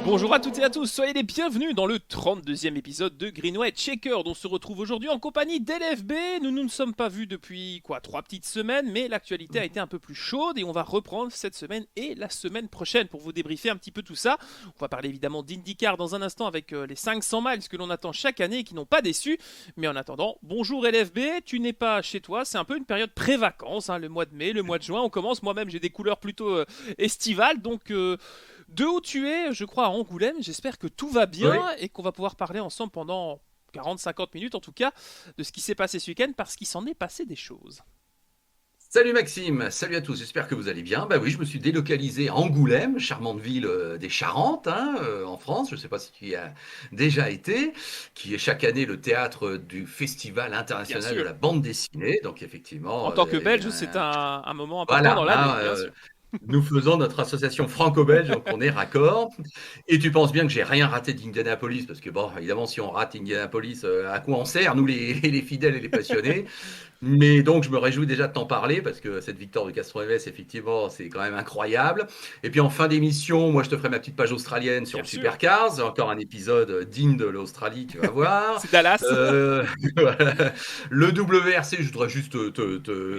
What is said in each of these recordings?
Bonjour à toutes et à tous, soyez les bienvenus dans le 32e épisode de Greenway Checkered. On se retrouve aujourd'hui en compagnie d'LFB. Nous ne nous sommes pas vus depuis 3 petites semaines, mais l'actualité a été un peu plus chaude et on va reprendre cette semaine et la semaine prochaine pour vous débriefer un petit peu tout ça. On va parler évidemment d'IndyCar dans un instant avec les 500 miles que l'on attend chaque année et qui n'ont pas déçu. Mais en attendant, bonjour LFB, tu n'es pas chez toi, c'est un peu une période pré-vacances, le mois de mai, le mois de juin, on commence. Moi-même j'ai des couleurs plutôt estivales, donc... De où tu es, je crois, à Angoulême. J'espère que tout va bien Oui. et qu'on va pouvoir parler ensemble pendant 40-50 minutes, en tout cas, de ce qui s'est passé ce week-end, parce qu'il s'en est passé des choses. Salut Maxime, salut à tous, j'espère que vous allez bien. Bah oui, je me suis délocalisé à Angoulême, charmante ville des Charentes, en France. Je ne sais pas si tu y as déjà été, qui est chaque année le théâtre du Festival Bien international de sûr. la bande dessinée. Donc En effectivement, tant que Belge, c'est un moment important voilà, dans l'année, bien sûr. nous faisons notre association franco-belge, donc on est raccord. Et tu penses bien que j'ai rien raté d'Indianapolis, parce que bon, évidemment, si on rate Indianapolis, à quoi on sert, nous les fidèles et les passionnés. Mais donc, je me réjouis déjà de t'en parler parce que cette victoire de Castroneves, effectivement, c'est quand même incroyable. Et puis en fin d'émission, moi, je te ferai ma petite page australienne sur Bien le sûr. Supercars. Encore un épisode digne de l'Australie, tu vas voir. C'est Dallas. Euh, voilà. Le WRC, je voudrais juste Oui.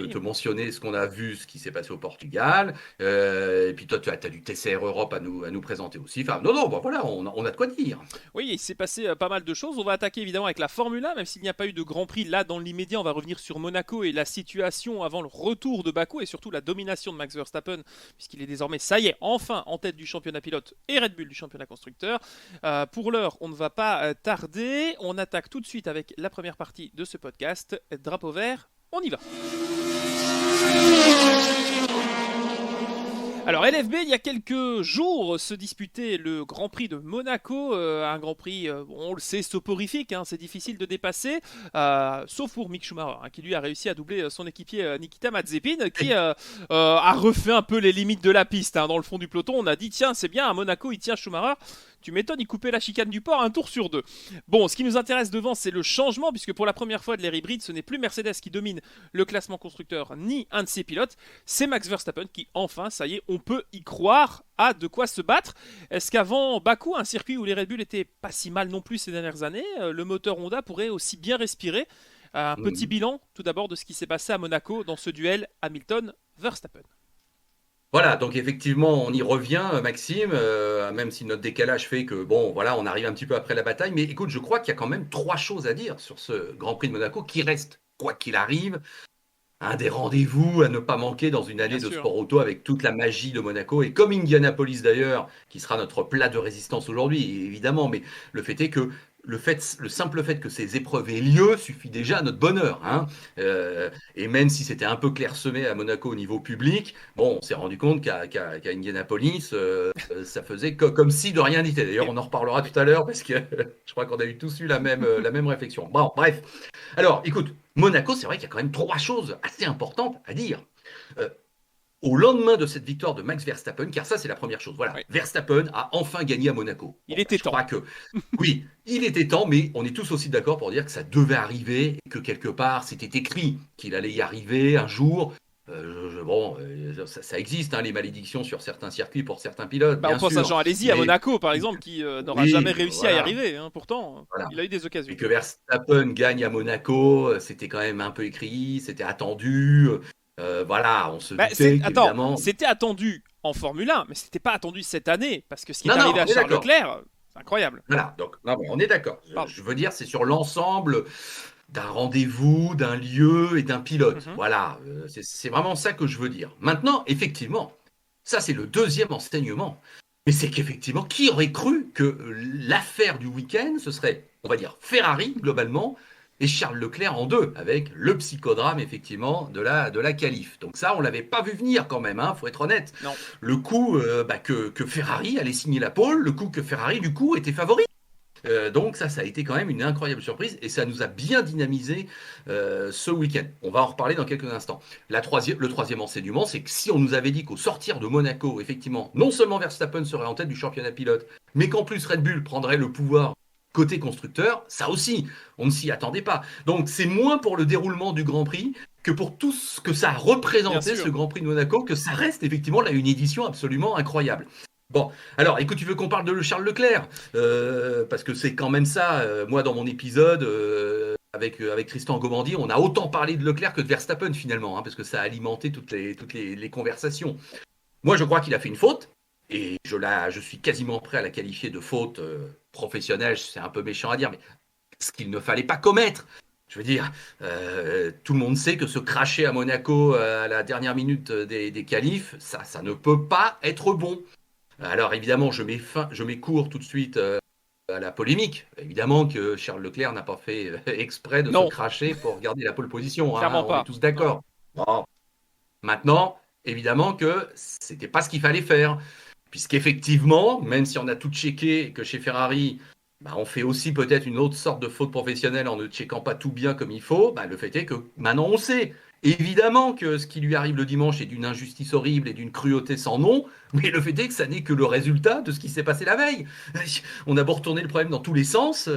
te mentionner ce qu'on a vu, ce qui s'est passé au Portugal. Et puis toi, tu as du TCR Europe à nous présenter aussi. Enfin, non, non, bon, voilà, on a de quoi dire. Oui, il s'est passé pas mal de choses. On va attaquer évidemment avec la Formule 1, même s'il n'y a pas eu de Grand Prix là dans l'immédiat. On va revenir sur Monaco et la situation avant le retour de Bakou et surtout la domination de Max Verstappen, puisqu'il est désormais, ça y est, enfin en tête du championnat pilote et Red Bull du championnat constructeur. Pour l'heure, on ne va pas tarder. On attaque tout de suite avec la première partie de ce podcast. Drapeau vert, on y va. Alors LFB, il y a quelques jours, se disputait le Grand Prix de Monaco, un Grand Prix, on le sait, soporifique, c'est difficile de dépasser, sauf pour Mick Schumacher, qui lui a réussi à doubler son équipier Nikita Mazepin, qui a refait un peu les limites de la piste. Dans le fond du peloton, on a dit, tiens, c'est bien, à Monaco, il tient Schumacher, tu m'étonnes, il coupait la chicane du port un tour sur deux. Bon, ce qui nous intéresse devant, c'est le changement, puisque pour la première fois de l'ère hybride, ce n'est plus Mercedes qui domine le classement constructeur, ni un de ses pilotes, c'est Max Verstappen qui, enfin, ça y est, on peut y croire, a de quoi se battre. Est-ce qu'avant Bakou, un circuit où les Red Bull étaient pas si mal non plus ces dernières années, le moteur Honda pourrait aussi bien respirer? Un petit Mhm. bilan, tout d'abord, de ce qui s'est passé à Monaco dans ce duel Hamilton-Verstappen. Voilà, donc effectivement, on y revient, Maxime, même si notre décalage fait que, bon, voilà, on arrive un petit peu après la bataille. Mais écoute, je crois qu'il y a quand même trois choses à dire sur ce Grand Prix de Monaco qui reste, quoi qu'il arrive, un des rendez-vous à ne pas manquer dans une Bien année de sûr. sport auto avec toute la magie de Monaco. Et comme Indianapolis d'ailleurs, qui sera notre plat de résistance aujourd'hui, évidemment, mais le fait est que le simple fait que ces épreuves aient lieu suffit déjà à notre bonheur. Et même si c'était un peu clairsemé à Monaco au niveau public, bon, on s'est rendu compte qu'à Indianapolis, ça faisait comme si de rien n'était. D'ailleurs, Et, on en reparlera tout à l'heure parce que je crois qu'on a eu tous eu la même réflexion. Bon, bref. Alors, écoute, Monaco, c'est vrai qu'il y a quand même trois choses assez importantes à dire. Euh, Au lendemain de cette victoire de Max Verstappen, car ça c'est la première chose, voilà, ouais, Verstappen a enfin gagné à Monaco. il Bon, était je temps. crois que oui, il était temps, mais on est tous aussi d'accord pour dire que ça devait arriver et que quelque part c'était écrit qu'il allait y arriver un jour. Ça existe, les malédictions sur certains circuits pour certains pilotes, Bah, on bien pense à sûr, Jean Alesi à mais Monaco, par exemple, qui n'aura jamais oui, réussi à y voilà, arriver. Pourtant, voilà. il a eu des Et occasions. que Verstappen gagne à Monaco, c'était quand même un peu écrit, c'était attendu. Voilà, on se Bah, doutait attends, qu'évidemment. c'était attendu en Formule 1, mais c'était pas attendu cette année, parce que ce qui est Non, non, arrivé à on est Charles d'accord. Leclerc, c'est incroyable. Voilà, donc non, mais on est d'accord. Pardon. Je veux dire, c'est sur l'ensemble d'un rendez-vous, d'un lieu et d'un pilote. Mhm. Voilà, c'est vraiment ça que je veux dire. Maintenant, effectivement, ça c'est le deuxième enseignement. Mais c'est qu'effectivement, qui aurait cru que l'affaire du week-end, ce serait, on va dire, Ferrari globalement et Charles Leclerc en deux, avec le psychodrame effectivement de la qualif. Donc ça, on l'avait pas vu venir quand même, faut être honnête. Non. Le coup que Ferrari allait signer la pole, le coup que Ferrari du coup était favori. Donc ça a été quand même une incroyable surprise et ça nous a bien dynamisé ce week-end. On va en reparler dans quelques instants. Le troisième enseignement, c'est que si on nous avait dit qu'au sortir de Monaco, effectivement, non seulement Verstappen serait en tête du championnat pilote, mais qu'en plus Red Bull prendrait le pouvoir côté constructeur, ça aussi, on ne s'y attendait pas. Donc c'est moins pour le déroulement du Grand Prix que pour tout ce que ça a Bien représenté, ce sûr. Grand Prix de Monaco, que ça reste effectivement là une édition absolument incroyable. Bon, alors écoute, tu veux qu'on parle de Charles Leclerc? Parce que c'est quand même ça. Moi, dans mon épisode, avec Tristan Gomandi, on a autant parlé de Leclerc que de Verstappen finalement, hein, parce que ça a alimenté toutes les conversations. Moi, je crois qu'il a fait une faute, et je suis quasiment prêt à la qualifier de faute professionnelle. C'est un peu méchant à dire, mais ce qu'il ne fallait pas commettre. Je veux dire, tout le monde sait que se cracher à Monaco à la dernière minute des qualifs, ça ne peut pas être bon. Alors évidemment, je mets court tout de suite à la polémique. Évidemment que Charles Leclerc n'a pas fait exprès de se Non, cracher pour garder la pole position, hein, clairement on est pas. tous Non. d'accord. Bon. Maintenant, évidemment que c'était pas ce qu'il fallait faire, puisqu'effectivement, même si on a tout checké que chez Ferrari, bah, on fait aussi peut-être une autre sorte de faute professionnelle en ne checkant pas tout bien comme il faut, bah, le fait est que maintenant on sait. Évidemment que ce qui lui arrive le dimanche est d'une injustice horrible et d'une cruauté sans nom, mais le fait est que ça n'est que le résultat de ce qui s'est passé la veille. On a beau retourner le problème dans tous les sens,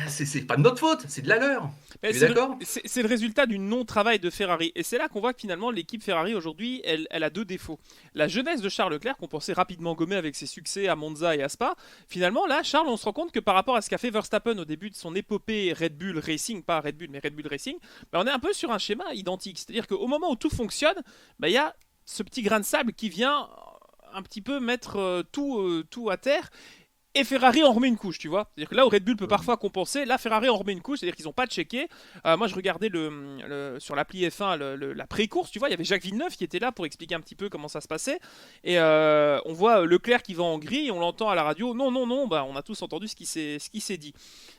c'est pas de notre faute, c'est de la leur. Mais Tu es d'accord? c'est le résultat du non-travail de Ferrari. Et c'est là qu'on voit que finalement l'équipe Ferrari aujourd'hui, elle a deux défauts. La jeunesse de Charles Leclerc, qu'on pensait rapidement gommer avec ses succès à Monza et à Spa, finalement là, Charles, on se rend compte que par rapport à ce qu'a fait Verstappen au début de son épopée Red Bull Racing, pas Red Bull mais Red Bull Racing, bah, on est un peu sur un schéma identique. C'est-à-dire qu'au moment où tout fonctionne, bah, il y a ce petit grain de sable qui vient un petit peu mettre tout à terre. Et Ferrari en remet une couche, tu vois. C'est-à-dire que là où Red Bull peut parfois compenser, là Ferrari en remet une couche, c'est-à-dire qu'ils n'ont pas checké. Moi je regardais sur l'appli F1 la pré-course, tu vois, il y avait Jacques Villeneuve qui était là pour expliquer un petit peu comment ça se passait. Et on voit Leclerc qui va en grille, et on l'entend à la radio, non, non, non, bah, on a tous entendu ce qui s'est dit.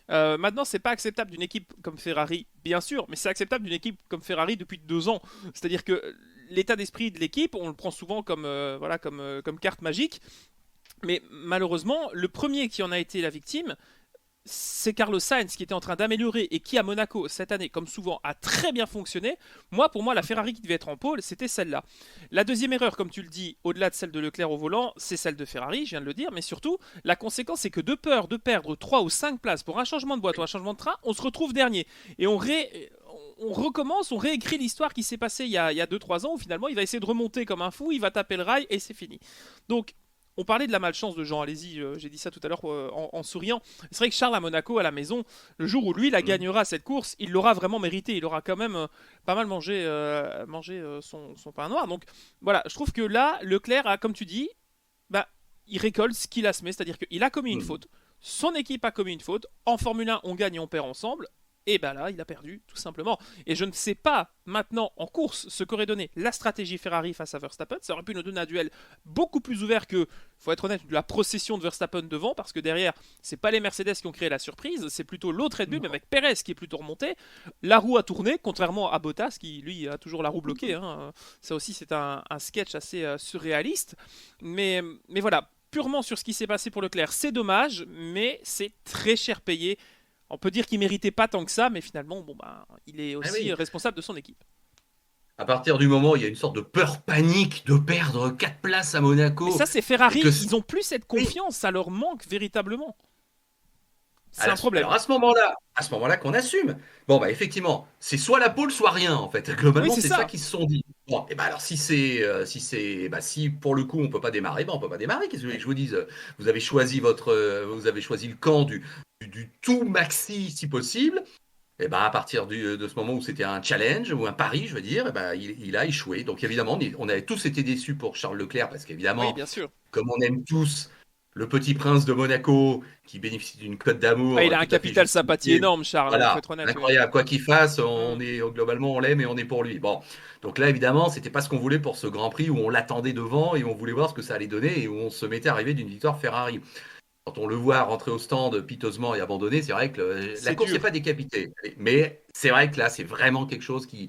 Maintenant, c'est pas acceptable d'une équipe comme Ferrari, bien sûr, mais c'est acceptable d'une équipe comme Ferrari depuis 2 ans. C'est-à-dire que l'état d'esprit de l'équipe, on le prend souvent comme, voilà, comme carte magique. Mais malheureusement, le premier qui en a été la victime, c'est Carlos Sainz qui était en train d'améliorer et qui à Monaco cette année, comme souvent, a très bien fonctionné. Pour moi, la Ferrari qui devait être en pôle, c'était celle-là. La deuxième erreur, comme tu le dis, au-delà de celle de Leclerc au volant, c'est celle de Ferrari, je viens de le dire, mais surtout, la conséquence, c'est que de peur de perdre 3 ou 5 places pour un changement de boîte ou un changement de train, on se retrouve dernier. Et on recommence, on réécrit l'histoire qui s'est passée il y a 2-3 ans, où finalement, il va essayer de remonter comme un fou, il va taper le rail et c'est fini. Donc, on parlait de la malchance de Jean, allez-y, j'ai dit ça tout à l'heure en souriant. C'est vrai que Charles à Monaco, à la maison, le jour où lui la gagnera cette course, il l'aura vraiment mérité. Il aura quand même pas mal mangé son pain noir. Donc voilà, je trouve que là, Leclerc a, comme tu dis, bah, il récolte ce qu'il a semé, c'est-à-dire qu'il a commis une faute. Son équipe a commis une faute. En Formule 1, on gagne et on perd ensemble. Et ben là, il a perdu, tout simplement. Et je ne sais pas maintenant en course ce qu'aurait donné la stratégie Ferrari face à Verstappen. Ça aurait pu nous donner un duel beaucoup plus ouvert que, faut être honnête, la procession de Verstappen devant, parce que derrière, c'est pas les Mercedes qui ont créé la surprise, c'est plutôt l'autre Red Bull, mais avec Perez qui est plutôt remonté. La roue a tourné, contrairement à Bottas qui lui a toujours la roue bloquée. Hein. Ça aussi, c'est un sketch assez surréaliste. Mais voilà. Purement sur ce qui s'est passé pour Leclerc, c'est dommage, mais c'est très cher payé. On peut dire qu'il méritait pas tant que ça, mais finalement, bon, bah, il est Ah aussi oui. responsable de son équipe. À partir du moment où il y a une sorte de peur panique de perdre 4 places à Mais Monaco, ça, c'est et que Ferrari. Ils ont plus cette oui, confiance. Ça leur manque véritablement. C'est un problème. alors à ce moment-là qu'on assume. Bon bah effectivement, c'est soit la pole, soit rien en fait. Oui, Globalement, c'est c'est ça ça. qu'ils se sont dit. Bon, et bah alors si pour le coup on peut pas démarrer, bah on peut pas démarrer. Qu'est-ce que vous voulez que je vous dise? Vous avez choisi le camp du tout maxi si possible. Et bah à partir de ce moment où c'était un challenge ou un pari, je veux dire, il a échoué. Donc évidemment, on avait tous été déçus pour Charles Leclerc parce Oui, qu'évidemment, bien sûr. comme on aime tous le petit prince de Monaco qui bénéficie d'une cote Ah, il d'amour a un tout à fait capital sympathie justifiée. énorme, Charles. Il faut Voilà, être honnête, oui. incroyable. Quoi qu'il fasse, Hmm. globalement on l'aime et on est pour lui. Bon, donc là évidemment, c'était pas ce qu'on voulait pour ce Grand Prix où on l'attendait devant et on voulait voir ce que ça allait donner et où on se mettait à arriver d'une victoire Ferrari. Quand on le voit rentrer au stand piteusement et abandonné, c'est vrai que la C'est course n'est dur. pas décapitée. Mais c'est vrai que là, c'est vraiment quelque chose qui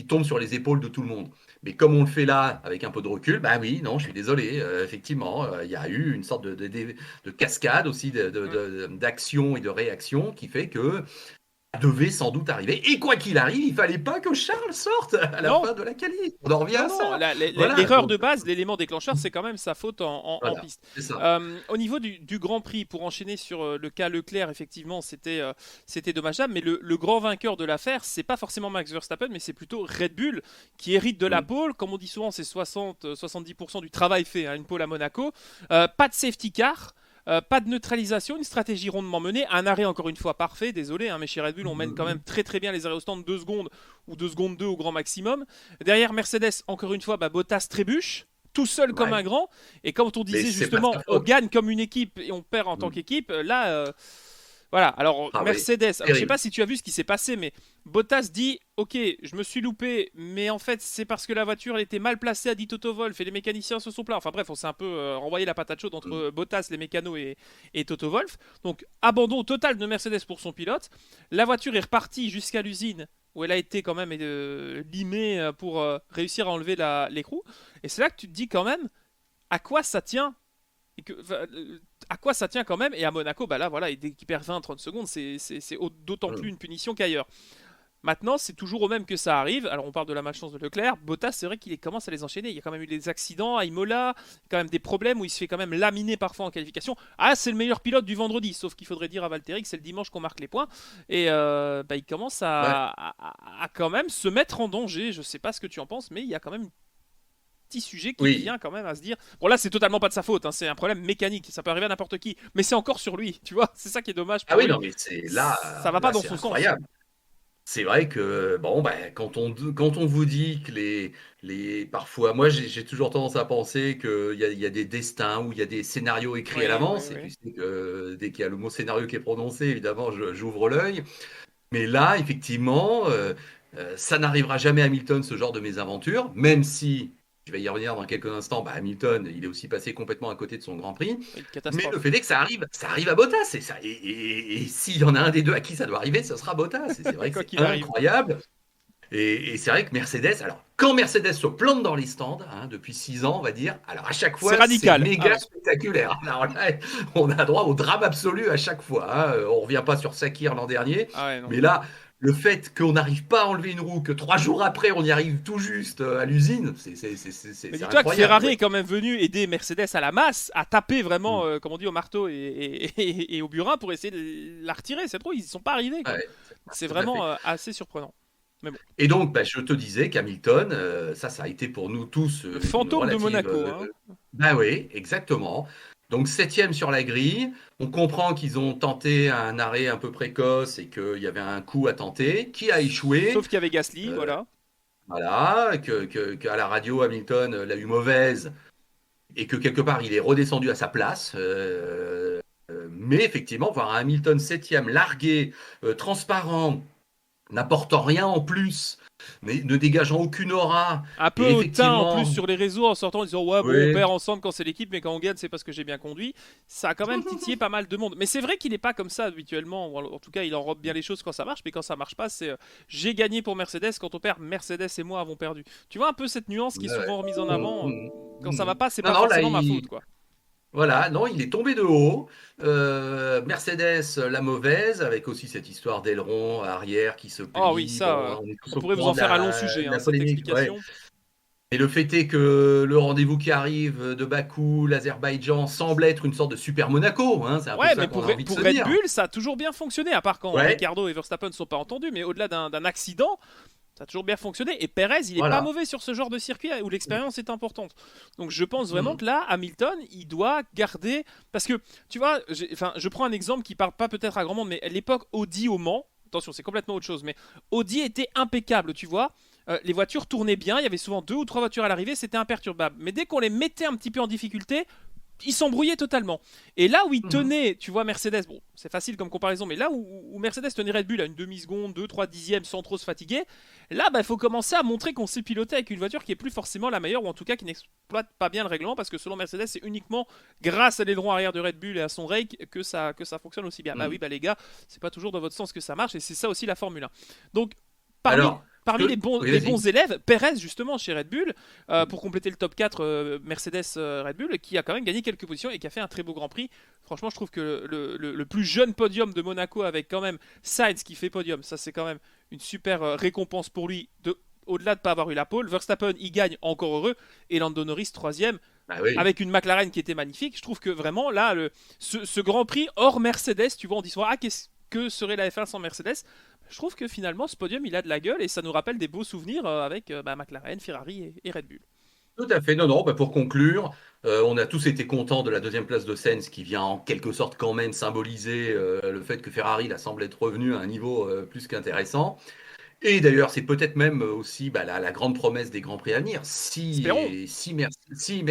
tombe sur les épaules de tout le monde. Mais comme on le fait là, avec un peu de recul, bah oui, non, je suis désolé. Effectivement, il y a eu une sorte de cascade aussi Hmm. d'action et de réaction qui fait que devait sans doute arriver. Et quoi qu'il arrive, il fallait pas que Charles sorte à la Non, fin de la qualif. On en revient à non, ça. Voilà, l'erreur donc, de base, l'élément déclencheur, c'est quand même sa faute en voilà, piste. c'est ça. Au niveau du Grand Prix, pour enchaîner sur le cas Leclerc, effectivement, c'était dommageable, mais le grand vainqueur de l'affaire, c'est pas forcément Max Verstappen, mais c'est plutôt Red Bull qui hérite de la Mm. pole. Comme on dit souvent, c'est 60-70% du travail fait, hein, une pole à Monaco. Pas de safety car. Pas de neutralisation, une stratégie rondement menée, un arrêt encore une fois parfait, désolé, hein, mais chez Red Bull on mène quand même très très bien les arrêts au stand, 2 secondes ou 2 secondes 2 au grand maximum. Derrière Mercedes, encore une fois, Bottas trébuche, tout seul comme Ouais. un grand, et quand on Mais disait c'est pas sa justement on faute. gagne comme une équipe et on perd en tant Mm. qu'équipe, là, voilà, alors Ah oui, Mercedes, alors, je sais terrible. pas si tu as vu ce qui s'est passé, mais Bottas dit ok, je me suis loupé, mais en fait c'est parce que la voiture elle était mal placée, a dit Toto Wolff, et les mécaniciens se sont plaints. Enfin bref, on s'est un peu renvoyé la patate chaude entre Mm. Bottas, les mécanos et Toto Wolff. Donc abandon total de Mercedes pour son pilote. La voiture est repartie jusqu'à l'usine où elle a été quand même limée pour réussir à enlever l'écrou. Et c'est là que tu te dis quand même à quoi ça tient à quoi ça tient quand même. Et à Monaco, là voilà, dès qu'il perd 20-30 secondes, c'est d'autant plus Mm. une punition qu'ailleurs. Maintenant, c'est toujours au même que ça arrive. Alors, on parle de la malchance de Leclerc. Bottas, c'est vrai qu'il commence à les enchaîner. Il y a quand même eu des accidents à Imola, quand même des problèmes où il se fait quand même laminer parfois en qualification. Ah, c'est le meilleur pilote du vendredi, sauf qu'il faudrait dire à Valtteri que c'est le dimanche qu'on marque les points. Et il commence Ouais. à quand même se mettre en danger. Je sais pas ce que tu en penses, mais il y a quand même un petit sujet qui Oui. vient quand même à se dire. Bon, là, c'est totalement pas de sa faute. Hein, c'est un problème mécanique. Ça peut arriver à n'importe qui, mais c'est encore sur lui. Tu vois, c'est ça qui est dommage Ah pour oui, lui. non, mais c'est là, Ça va pas là, dans c'est son sens. incroyable. C'est vrai que bon, quand on vous dit que parfois, moi j'ai toujours tendance à penser qu'il y a des destins ou il y a des scénarios écrits à Oui, oui, l'avance, et oui. tu sais que dès qu'il y a le mot scénario qui est prononcé, évidemment, j'ouvre l'œil. Mais là, effectivement, ça n'arrivera jamais à Hamilton, ce genre de mésaventure, même si, je vais y revenir dans quelques instants, Hamilton, il est aussi passé complètement à côté de son Grand Prix. Une Mais le catastrophe. fait est que ça arrive à Bottas. Et s'il y en a un des deux à qui ça doit arriver, ce sera Bottas. Et c'est vrai que Quoi c'est qu'il arrive. incroyable. Et c'est vrai que Mercedes, alors quand Mercedes se plante dans les stands, hein, depuis 6 ans, on va dire, alors à chaque C'est fois, c'est radical. Ah méga ouais. spectaculaire. Alors là, on a droit au drame absolu à chaque fois. Hein. On revient pas sur Sakir l'an dernier, Ah ouais, non. mais là, le fait qu'on n'arrive pas à enlever une roue, que 3 jours après, on y arrive tout juste à l'usine, Mais c'est dis-toi que incroyable. Ferrari Ouais. est quand même venu aider Mercedes à la masse, à taper vraiment, Mm. comme on dit, au marteau et au burin pour essayer de la retirer, cette roue. Ils y sont pas arrivés, quoi. Ouais, C'est tout à fait. vraiment assez surprenant. Mais bon. Et donc, je te disais qu'Hamilton, ça a été pour nous tous Le une fantôme de relative. Monaco, hein. Oui, exactement. Donc, septième sur la grille. On comprend qu'ils ont tenté un arrêt un peu précoce et qu'il y avait un coup à tenter, qui a échoué. Sauf qu'il y avait Gasly, Euh, voilà. voilà, qu'à la radio, Hamilton l'a eu mauvaise et que quelque part, il est redescendu à sa place. Mais effectivement, voir un Hamilton septième, largué, transparent, n'apportant rien en plus, mais ne dégageant aucune aura. Un peu Et hautain en plus effectivement, sur les réseaux en sortant en disant ouais bon on oui. perd ensemble quand c'est l'équipe mais quand on gagne c'est parce que j'ai bien conduit. Ça a quand même titillé pas mal de monde. Mais c'est vrai qu'il n'est pas comme ça habituellement. Ou en tout cas il enrobe bien les choses quand ça marche, mais quand ça marche pas c'est j'ai gagné pour Mercedes, quand on perd Mercedes et moi avons perdu. Tu vois un peu cette nuance qui est Ouais. souvent remise en avant. Mmh, Quand ça va mmh. pas c'est Non, pas non, là, forcément ma faute quoi. voilà, non, il est tombé de haut. Mercedes, la mauvaise, avec aussi cette histoire d'aileron arrière qui se Oh oui plie. ça Bon, on est tous on au pourrait vous courant en de faire un long la, sujet de hein, la cette polémique. Ouais. explication. Et le fait est que le rendez-vous qui arrive de Bakou, l'Azerbaïdjan, semble être une sorte de super Monaco. Hein, c'est un peu Ouais, ça mais qu'on a envie de pour se Red dire. Bull, ça a toujours bien fonctionné, à part quand Ouais, Ricardo et Verstappen ne sont pas entendus, mais au-delà d'un accident, ça a toujours bien fonctionné. Et Perez, il est pas voilà. mauvais sur ce genre de circuit où l'expérience est importante. Donc je pense vraiment Mmh. que là, Hamilton, il doit garder. Parce que, tu vois, je prends un exemple qui parle pas peut-être à grand monde, mais à l'époque Audi au Mans, attention, c'est complètement autre chose, mais Audi était impeccable, tu vois. Les voitures tournaient bien, il y avait souvent 2 ou 3 voitures à l'arrivée, c'était imperturbable. Mais dès qu'on les mettait un petit peu en difficulté, ils s'embrouillaient totalement. Et là où ils Mmh. tenaient, tu vois, Mercedes, bon, c'est facile comme comparaison, mais là où Mercedes tenait Red Bull à une demi-seconde, 2-3 dixièmes sans trop se fatiguer, là, il faut commencer à montrer qu'on sait piloter avec une voiture qui est plus forcément la meilleure, ou en tout cas qui n'exploite pas bien le règlement, parce que selon Mercedes, c'est uniquement grâce à l'aileron arrière de Red Bull et à son rake que ça fonctionne aussi bien. Bah Mmh. oui, les gars, c'est pas toujours dans votre sens que ça marche, et c'est ça aussi la Formule 1. Donc, parmi, Alors, parmi Oui, les vas-y. bons élèves, Perez justement chez Red Bull, pour compléter le top 4 Mercedes Red Bull, qui a quand même gagné quelques positions et qui a fait un très beau Grand Prix. Franchement, je trouve que le plus jeune podium de Monaco avec quand même Sainz qui fait podium, ça c'est quand même une super récompense pour lui au-delà de ne pas avoir eu la pole. Verstappen, il gagne, encore heureux, et Lando Norris troisième Bah oui. avec une McLaren qui était magnifique. Je trouve que vraiment là, ce Grand Prix hors Mercedes, tu vois, on dit souvent que serait la F1 sans Mercedes. Je trouve que finalement ce podium il a de la gueule et ça nous rappelle des beaux souvenirs avec McLaren, Ferrari et Red Bull. Tout à fait. Non, non, bah pour conclure, on a tous été contents de la deuxième place de Sainz qui vient en quelque sorte quand même symboliser le fait que Ferrari là, semble être revenu à un niveau plus qu'intéressant. Et d'ailleurs, c'est peut-être même aussi bah, la grande promesse des Grands Prix à venir. Espérons. Si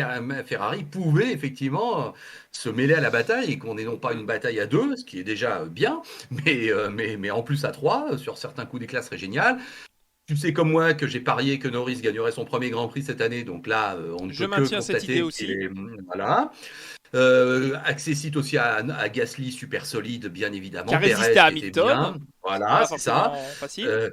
Ferrari pouvait effectivement se mêler à la bataille et qu'on n'ait non pas une bataille à deux, ce qui est déjà bien, mais en plus à trois, sur certains coups d'éclat, ce serait génial. Tu sais comme moi que j'ai parié que Norris gagnerait son premier Grand Prix cette année, donc là, on ne Je peut que maintiens cette idée constater qu'il aussi. est... Voilà. Accessite aussi à Gasly, super solide, bien Qui a évidemment. résisté Perez à qui était Hamilton. bien. C'est Voilà, pas c'est ça. forcément facile. Euh,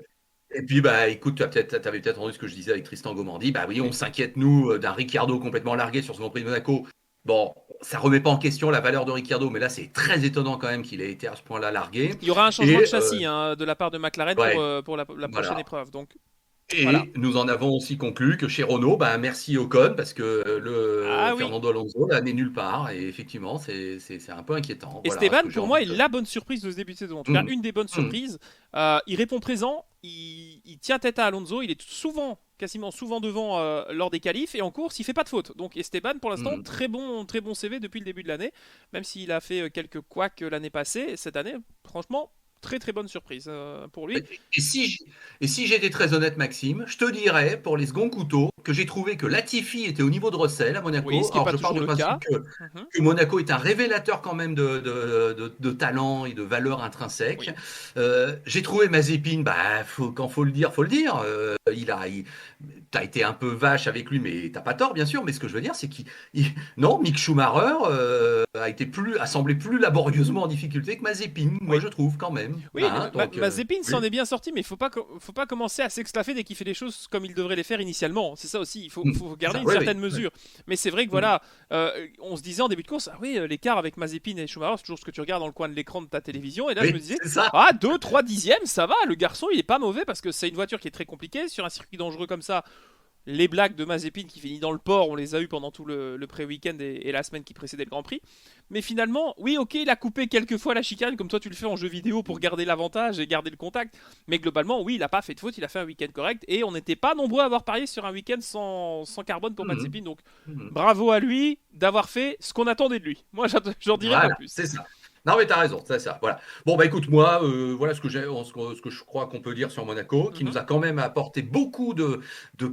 et puis, bah, écoute, t'avais peut-être entendu ce que je disais avec Tristan Gomandi. Bah oui, on Oui. s'inquiète, nous, d'un Ricciardo complètement largué sur ce Grand Prix de Monaco. Bon, ça remet pas en question la valeur de Ricciardo, mais là, c'est très étonnant quand même qu'il ait été à ce point-là largué. Il y aura un changement de Et, châssis hein, de la part de McLaren ouais, pour la prochaine voilà. épreuve. Donc voilà. Et nous en avons aussi conclu que chez Renault, bah, merci Ocon, parce que le Ah oui. Fernando Alonso, là, n'est nulle part. Et effectivement, c'est un peu inquiétant. Voilà ce Esteban, que j'ai pour envie moi, de est te... la bonne surprise de ce début de saison. En tout cas, Hum, une des bonnes hum, surprises. Il répond présent, il tient tête à Alonso, il est souvent, quasiment souvent devant lors des qualifs et en course, il fait pas de faute. Donc Esteban, pour l'instant, hum. très bon CV depuis le début de l'année, même s'il a fait quelques couacs l'année passée. Cette année, franchement, très bonne surprise pour lui. Et et si j'étais très honnête, Maxime, je te dirais, pour les seconds couteaux, que j'ai trouvé que Latifi était au niveau de Russell à Oui, Monaco. ce qui n'est Alors, pas je pars toujours du le principe cas. Mhm. que Monaco est un révélateur quand même de talent et de valeur intrinsèque. Oui. J'ai trouvé Mazepin, bah, quand faut le dire, faut le dire. T'as été un peu vache avec lui, mais t'as pas tort, bien sûr. Mais ce que je veux dire, c'est non, Mick Schumacher a semblé plus laborieusement en difficulté que Mazepin, moi Oui. je trouve quand même. Oui, Hein, donc, Mazepin s'en oui. est bien sorti, mais faut pas commencer à s'exclaffer dès qu'il fait les choses comme il devrait les faire initialement. C'est ça aussi, faut C'est garder ça, une oui, certaine oui. mesure. Mais c'est vrai que Mm, voilà, on se disait en début de course, ah oui, l'écart avec Mazepin et Schumacher, c'est toujours ce que tu regardes dans le coin de l'écran de ta télévision. Et là, je me oui, disais, c'est ça. ah, 2, 3 dixièmes, ça va, le garçon, il est pas mauvais parce que c'est une voiture qui est très compliquée sur un circuit dangereux comme ça. Les blagues de Mazepin qui finit dans le port, on les a eu pendant tout le pré-week-end et la semaine qui précédait le Grand Prix. Mais finalement, oui, ok, il a coupé quelques fois la chicane, comme toi tu le fais en jeu vidéo pour garder l'avantage et garder le contact. Mais globalement, oui, il a pas fait de faute, il a fait un week-end correct. Et on n'était pas nombreux à avoir parié sur un week-end sans carbone pour Mhm, Mazepin. Donc mhm. bravo à lui d'avoir fait ce qu'on attendait de lui. Moi, j'en dirai pas Voilà, plus. c'est ça. Non, mais t'as raison, c'est ça. Voilà. Bon, bah écoute, moi, voilà ce que je crois qu'on peut dire sur Monaco, qui Mhm. nous a quand même apporté beaucoup de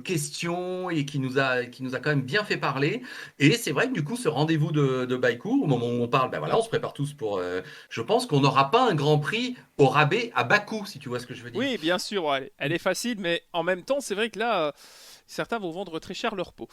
questions et qui nous a quand même bien fait parler. Et c'est vrai que du coup, ce rendez-vous de Baïkou, au moment où on parle, ben voilà, on se prépare tous pour. Je pense qu'on n'aura pas un Grand Prix au rabais à Bakou, si tu vois ce que je veux dire. Oui, bien sûr, ouais, elle est facile, mais en même temps, c'est vrai que là, certains vont vendre très cher leur peau.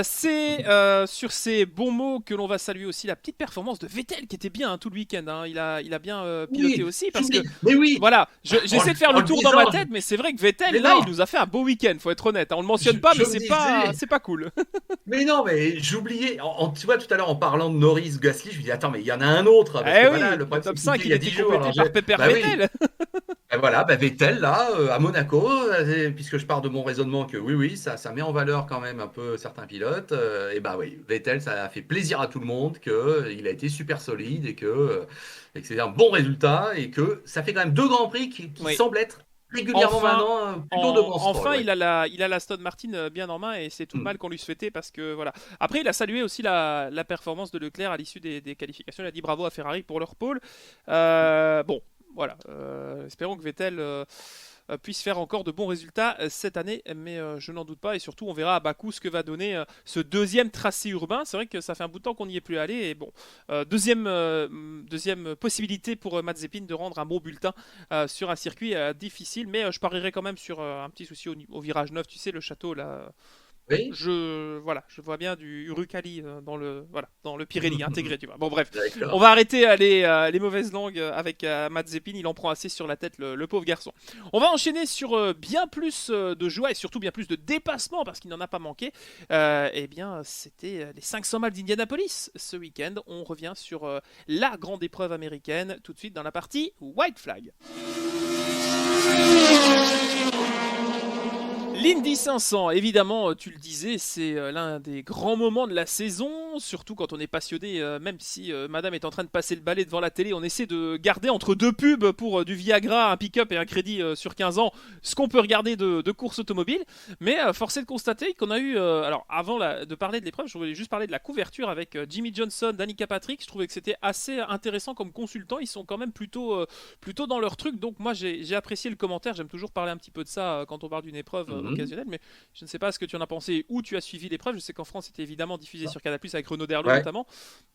C'est sur ces bons mots que l'on va saluer aussi la petite performance de Vettel qui était bien hein, tout le week-end. Hein. Il a bien piloté Oui, aussi parce que j'oublie. Mais oui, voilà, en, j'essaie de faire en le le tour dans ma disant, tête, mais c'est vrai que Vettel mais là, il non, nous a fait un beau week-end. Faut être honnête. Hein. On le mentionne pas, je mais me disais. c'est pas cool. Mais non, mais j'oubliais. Tu vois, tout à l'heure, en parlant de Norris Gasly, je me dis, attends, mais il y en a un autre. Parce que Eh voilà, oui, le le problème, c'est top que c'était 5 il il y a était 10 jours. complété par Pepper Bah oui. Vettel. Ben voilà, bah Vettel, là, à Monaco, puisque je pars de mon raisonnement que oui, oui, ça met en valeur quand même un peu certains pilotes. Et bah oui, Vettel, ça a fait plaisir à tout le monde, qu'il a été super solide et que c'est un bon résultat et que ça fait quand même deux grands prix qui Oui, semblent être régulièrement enfin, maintenant plutôt devant Stroll. enfin, Ouais. il a la Aston Martin bien en main et c'est tout le Mm. mal qu'on lui souhaitait parce que voilà. Après, il a salué aussi la performance de Leclerc à l'issue des qualifications. Il a dit bravo à Ferrari pour leur pole. Bon, voilà. Espérons que Vettel puisse faire encore de bons résultats cette année, mais je n'en doute pas. Et surtout, on verra à Bakou ce que va donner ce deuxième tracé urbain. C'est vrai que ça fait un bout de temps qu'on n'y est plus allé. Et bon, deuxième possibilité pour Mazepin de rendre un bon bulletin sur un circuit difficile. Mais je parierais quand même sur un petit souci au virage 9. Tu sais, le château là. Oui, je vois bien du Urucali dans le Pirelli intégré, tu vois. Bon bref, on d'accord. va arrêter les mauvaises langues avec Mazepin, il en prend assez sur la tête le pauvre garçon. On va enchaîner sur bien plus de joie et surtout bien plus de dépassement parce qu'il n'en a pas manqué. Eh bien, c'était les 500 miles d'Indianapolis ce week-end. On revient sur la grande épreuve américaine tout de suite dans la partie White Flag. L'Indy 500, évidemment, tu le disais, c'est l'un des grands moments de la saison, surtout quand on est passionné, même si madame est en train de passer le balai devant la télé, on essaie de garder entre deux pubs pour du Viagra, un pick-up et un crédit sur 15 ans, ce qu'on peut regarder de course automobile. Mais force est de constater qu'on a eu, alors avant de parler de l'épreuve, je voulais juste parler de la couverture avec Jimmy Johnson, Danica Patrick, je trouvais que c'était assez intéressant comme consultant, ils sont quand même plutôt dans leur truc, donc moi j'ai apprécié le commentaire, j'aime toujours parler un petit peu de ça quand on parle d'une épreuve occasionnelle, mais je ne sais pas ce que tu en as pensé, où tu as suivi l'épreuve, je sais qu'en France c'était évidemment diffusé sur Canal+, avec Renaud Derlo Ouais, notamment,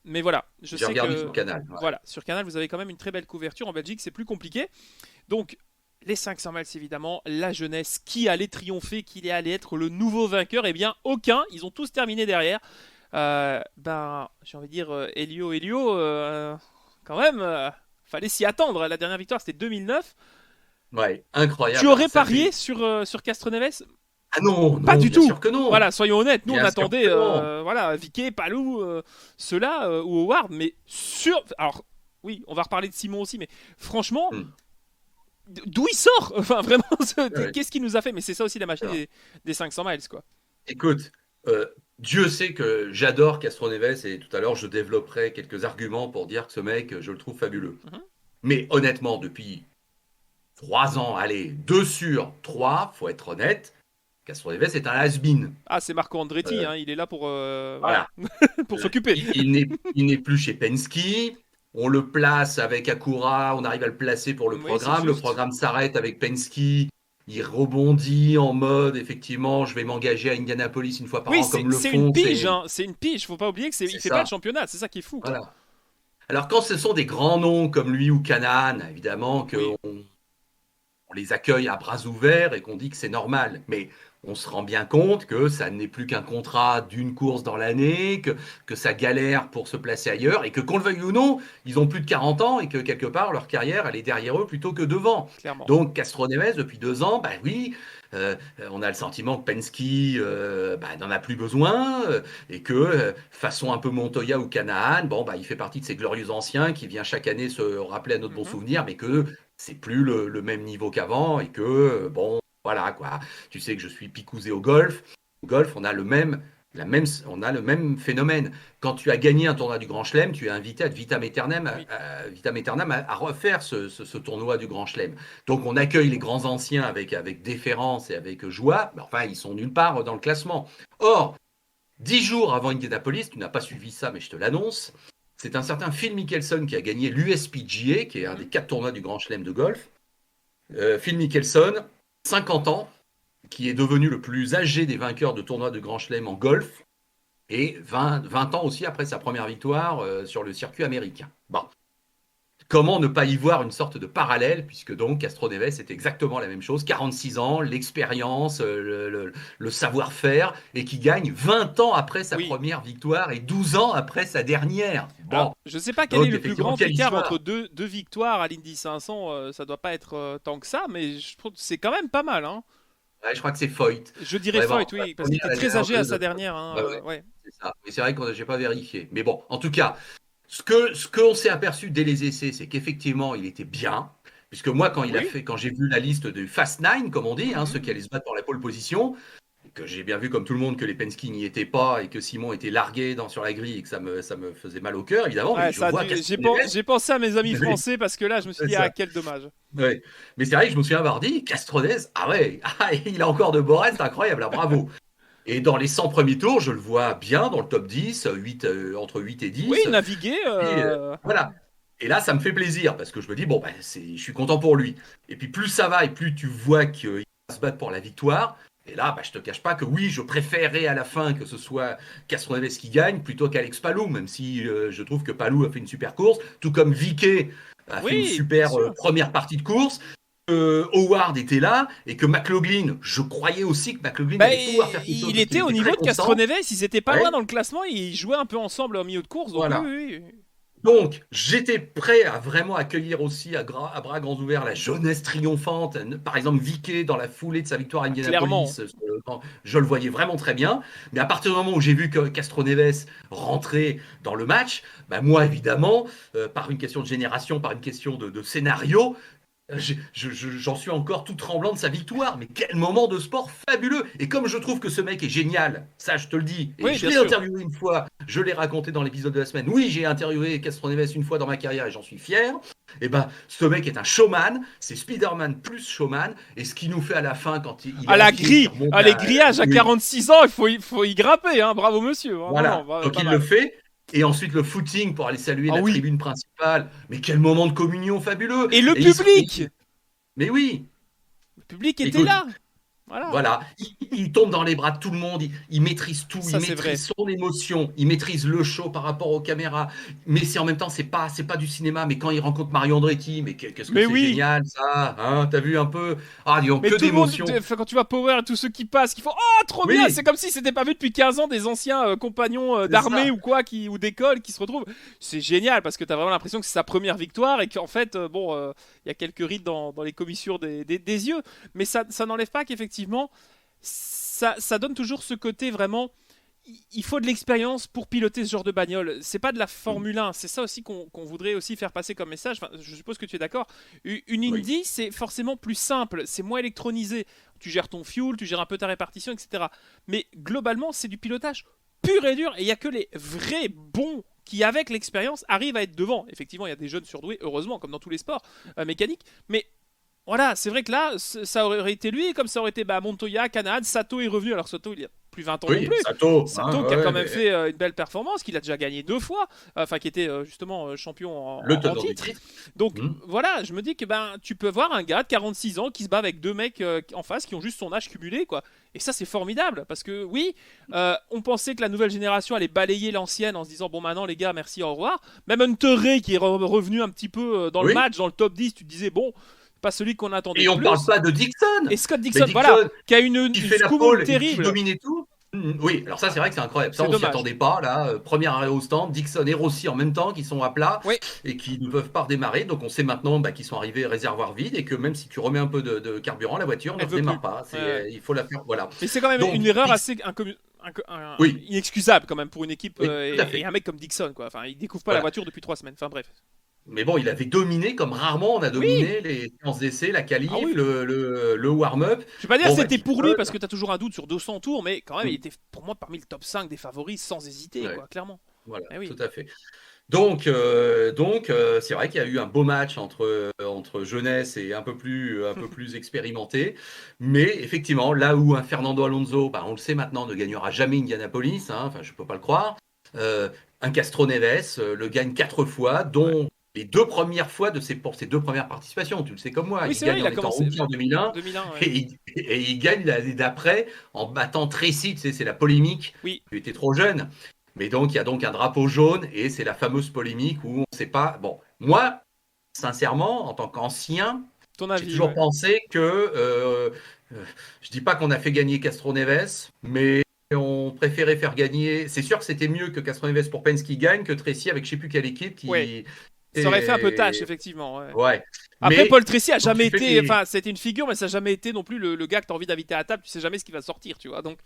mais voilà, je j'ai sais regardé sur que Canal. Ouais. voilà, sur Canal vous avez quand même une très belle couverture, en Belgique c'est plus compliqué, donc les 500 miles évidemment, la jeunesse, qui allait triompher, qui allait être le nouveau vainqueur, eh bien aucun, ils ont tous terminé derrière, j'ai envie de dire Elio, quand même, fallait s'y attendre, la dernière victoire c'était 2009. Ouais, Tu incroyable. Alors, aurais ça parié fait. sur Castroneves? Ah non, Pas non, du bien tout. sûr que non. Voilà, soyons honnêtes, nous on Bien sûr attendait que non. Vicky, Palou, ceux-là, ou Howard, mais sur. Alors, oui, on va reparler de Simon aussi, mais franchement, Hmm. d'où il sort? Enfin, vraiment, Ouais. qu'est-ce qu'il nous a fait? Mais c'est ça aussi la magie Alors, des 500 miles, quoi. écoute, Dieu sait que j'adore Castroneves et tout à l'heure je développerai quelques arguments pour dire que ce mec, je le trouve fabuleux. Mhm. Mais honnêtement, depuis 3 ans, allez, 2 sur 3, faut être honnête, Castroneves est un has-been. Ah, c'est Marco Andretti, Euh, hein, il est là pour, voilà, voilà. pour s'occuper. Il n'est plus chez Penske. On le place avec Acura, on arrive à le placer pour le Oui, c'est programme. Le juste. programme s'arrête avec Penske. Il rebondit en mode, effectivement, je vais m'engager à Indianapolis une fois par Oui, an, comme le c'est une font. pige, hein, c'est une pige, faut pas oublier que il C'est fait pas le ça. championnat, c'est ça qui est fou, quoi. Voilà. Alors, quand ce sont des grands noms comme lui ou Canaan, évidemment Oui. qu'on on les accueille à bras ouverts et qu'on dit que c'est normal. Mais on se rend bien compte que ça n'est plus qu'un contrat d'une course dans l'année, que ça galère pour se placer ailleurs et que qu'on le veuille ou non, ils ont plus de 40 ans et que quelque part leur carrière elle est derrière eux plutôt que devant. Clairement. Donc Castroneves depuis 2 ans, bah oui, on a le sentiment que Penske n'en a plus besoin et que façon un peu Montoya ou Canaan, bon bah il fait partie de ces glorieux anciens qui vient chaque année se rappeler à notre bon Mhm. souvenir, mais que c'est plus le même niveau qu'avant et que, bon, voilà quoi. Tu sais que je suis picousé au golf. Au golf, on a le même phénomène. Quand tu as gagné un tournoi du Grand Chelem, tu es invité à vitam aeternam, Oui. à refaire ce tournoi du Grand Chelem. Donc on accueille les grands anciens avec déférence et avec joie, mais enfin, ils sont nulle part dans le classement. Or, 10 jours avant Indianapolis, tu n'as pas suivi ça, mais je te l'annonce, c'est un certain Phil Mickelson qui a gagné l'USPGA, qui est un Mhm. des 4 tournois du Grand Chelem de golf. Phil Mickelson, 50 ans, qui est devenu le plus âgé des vainqueurs de tournois de Grand Chelem en golf, et 20 ans aussi après sa première victoire sur le circuit américain. Bon, comment ne pas y voir une sorte de parallèle, puisque donc Castroneves est exactement la même chose, 46 ans, l'expérience, le savoir-faire, et qui gagne 20 ans après sa Oui. première victoire et 12 ans après sa dernière. Alors, Bon, je sais pas quel est donc le plus effectivement, grand quelle écart entre histoire. deux victoires à l'Indy 500. Ça doit pas être tant que ça, mais je trouve que c'est quand même pas mal, hein. Ouais, je crois que c'est Foyt. Je dirais Vraiment, Foyt, oui, parce qu'il première était la très âgé à sa néerlandaise. dernière, hein, Ouais, ouais, ouais. c'est ça. Mais c'est vrai que j'ai pas vérifié. Mais bon, en tout cas, ce qu'on s'est aperçu dès les essais, c'est qu'effectivement, il était bien. Puisque moi, Oui. quand j'ai vu la liste de Fast Nine, comme on dit, hein, ceux qui Mhm. allaient se battre pour la pole position, que j'ai bien vu comme tout le monde que les Penske n'y étaient pas et que Simon était largué sur la grille et que ça me faisait mal au cœur, évidemment, mais Ouais, je ça a vois dû. Castroneves. J'ai pensé à mes amis Oui, français parce que là, je me suis c'est dit, ah, ça. quel dommage. Ouais. Mais c'est vrai que je me souviens avoir dit, Castroneves, ah ouais, ah, il a encore de beaux restes, incroyable, là, bravo. Et dans les 100 premiers tours, je le vois bien dans le top 10, 8, entre 8 et Oui, 10. naviguer. Et voilà. Et là, ça me fait plaisir parce que je me dis, bon, ben, je suis content pour lui. Et puis plus ça va et plus tu vois qu'il va se battre pour la victoire. Et là, bah, je te cache pas que oui, je préférerais à la fin que ce soit Castroneves qui gagne plutôt qu'Alex Palou, même si je trouve que Palou a fait une super course, tout comme Viquet a fait une Oui, bien super sûr. première partie de course. Howard était là et que McLaughlin, je croyais aussi que McLaughlin Bah, allait pouvoir faire quelque chose il parce qu'il était au était niveau très de constant. Castroneves, ils étaient pas loin Ouais, dans le classement, ils jouaient un peu ensemble au milieu de course, donc oui, voilà. oui, oui. Donc, j'étais prêt à vraiment accueillir aussi à bras grands ouverts la jeunesse triomphante. Par exemple, Vicky, dans la foulée de sa victoire à Ah, clairement. Indianapolis, je le voyais vraiment très bien. Mais à partir du moment où j'ai vu que Castro Neves rentrait dans le match, bah moi, évidemment, par une question de génération, par une question de scénario, j'en suis encore tout tremblant de sa victoire. Mais quel moment de sport fabuleux! Et comme je trouve que ce mec est génial, ça je te le dis, et Oui, je bien l'ai sûr. interviewé une fois, je l'ai raconté dans l'épisode de la semaine. Oui, j'ai interviewé Castroneves une fois dans ma carrière et j'en suis fier. Et ben, ce mec est un showman, c'est Spider-Man plus showman. Et ce qu'il nous fait à la fin quand il est À la en pied, qui grille, remonte à les grillages à oui, 46 ans, il faut y grimper, hein. Bravo monsieur. Hein. Non, non, voilà. Donc pas il le mal. fait. Et ensuite le footing pour aller saluer Ah la oui. tribune principale. Mais quel moment de communion fabuleux! Et le Et il se... public. Mais oui, Le public était écoute, là. Voilà. voilà, il tombe dans les bras de tout le monde, il maîtrise tout, il Ça, c'est vrai. maîtrise son émotion, il maîtrise le show par rapport aux caméras, mais c'est en même temps, c'est pas du cinéma, mais quand il rencontre Mario Andretti, mais qu'est-ce que Mais c'est oui. génial ça, hein, t'as vu un peu? Ah, disons, Mais que tout le monde, d'émotion. enfin, quand tu vois Power et tous ceux qui passent, qui font oh trop bien, Oui, c'est comme si c'était pas vu depuis 15 ans des anciens compagnons c'est d'armée ça. ou quoi, ou d'école qui se retrouvent. C'est génial parce que t'as vraiment l'impression que c'est sa première victoire et qu'en fait, il y a quelques rides dans les commissures des yeux. Mais ça n'enlève pas qu'effectivement, ça donne toujours ce côté vraiment. Il faut de l'expérience pour piloter ce genre de bagnole. C'est pas de la Formule 1. C'est ça aussi qu'on voudrait aussi faire passer comme message. Enfin, je suppose que tu es d'accord. Une Oui. Indy, c'est forcément plus simple. C'est moins électronisé. Tu gères ton fuel, tu gères un peu ta répartition, etc. Mais globalement, c'est du pilotage pur et dur. Et il y a que les vrais bons qui, avec l'expérience, arrivent à être devant. Effectivement, il y a des jeunes surdoués, heureusement, comme dans tous les sports mécaniques. Mais voilà, c'est vrai que là, ça aurait été lui, comme ça aurait été Montoya, Canad, Sato est revenu. Alors Sato, il a plus 20 ans non Oui, plus. Sato, hein, Sato qui a quand ouais, même mais fait une belle performance, qu'il a déjà gagné 2 fois, enfin qui était justement champion le en tenant du titre. titre. Donc Hmm. voilà, je me dis que tu peux voir un gars de 46 ans qui se bat avec deux mecs en face qui ont juste son âge cumulé, quoi. Et ça, c'est formidable parce que oui, on pensait que la nouvelle génération allait balayer l'ancienne en se disant bon, maintenant les gars, merci, au revoir. Même Hunter Ray qui est revenu un petit peu dans le Oui, match, dans le top 10, tu te disais bon, pas celui qu'on attendait et le on parle plus. pas de Dixon. Et Scott Mais Dixon, voilà, Dixon, qui a une qui fait la school pole et qui terrible. dominait tout. Oui, alors ça c'est vrai que c'est incroyable. Ça C'est on s'y dommage. attendait pas là. Premier arrêt au stand, Dixon et Rossi en même temps qui sont à plat Oui, et qui ne peuvent pas redémarrer. Donc on sait maintenant qu'ils sont arrivés réservoir vide et que même si tu remets un peu de carburant, la voiture ne elle veut plus. redémarre pas. Ouais, ouais. Il faut la faire. Voilà. Mais c'est quand même Donc une erreur Dix... assez oui, inexcusable quand même pour une équipe oui, tout à et fait. un mec comme Dixon quoi. Enfin, il découvre pas la Voilà. voiture depuis 3 semaines. Enfin bref. Mais bon, il avait dominé comme rarement on a Oui. dominé les séances d'essai, la Ah qualif, oui. le warm-up. Je vais pas dire que Bon, bah c'était pour lui Dixon. parce que t'as toujours un doute sur 200 tours, mais quand même il hmm, était pour moi parmi le top 5 des favoris sans hésiter ouais, quoi, clairement. voilà, Eh tout oui. à fait. C'est vrai qu'il y a eu un beau match entre jeunesse et un peu plus expérimenté. Mais effectivement, là où un Fernando Alonso, bah, on le sait maintenant, ne gagnera jamais Indianapolis, hein, enfin, je ne peux pas le croire. Euh, un Castro Neves le gagne 4 fois, Ouais. dont les 2 premières fois pour ses 2 premières participations. Tu le sais comme moi, Oui, il c'est vrai, gagne il en a étant commencé rookie en 2001 2001, ouais. et il gagne l'année d'après en battant Tracy. Tu sais, c'est la polémique. Oui. Il était trop jeune. Mais donc, il y a donc un drapeau jaune et c'est la fameuse polémique où on ne sait pas. Bon, moi, sincèrement, en tant qu'ancien, Ton j'ai avis, toujours ouais. pensé que. Je dis pas qu'on a fait gagner Castro Neves, mais on préférait faire gagner. C'est sûr que c'était mieux que Castro Neves pour Penske qui gagne que Tracy avec je sais plus quelle équipe Ouais. qui. Ça aurait fait un peu tâche Et... effectivement, ouais. Ouais. Après, Paul Mais Tracy a quand jamais tu fais été. tes. Enfin, c'était une figure, mais ça n'a jamais été non plus le gars que tu as envie d'inviter à table. Tu sais jamais ce qui va sortir, tu vois. Donc,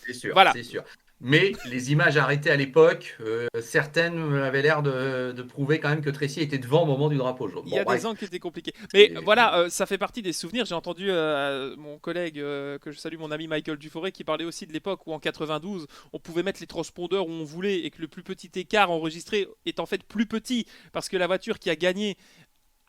C'est sûr, voilà. c'est sûr. Mais les images arrêtées à l'époque, certaines avaient l'air de prouver quand même que Tracy était devant au moment du drapeau jaune. Il y Bon, a des bref. angles qui étaient compliqués. Mais Et- voilà, ça fait partie des souvenirs. J'ai entendu mon collègue, que je salue, mon ami Michael Duforé, qui parlait aussi de l'époque où en 92, on pouvait mettre les transpondeurs où on voulait et que le plus petit écart enregistré est en fait plus petit parce que la voiture qui a gagné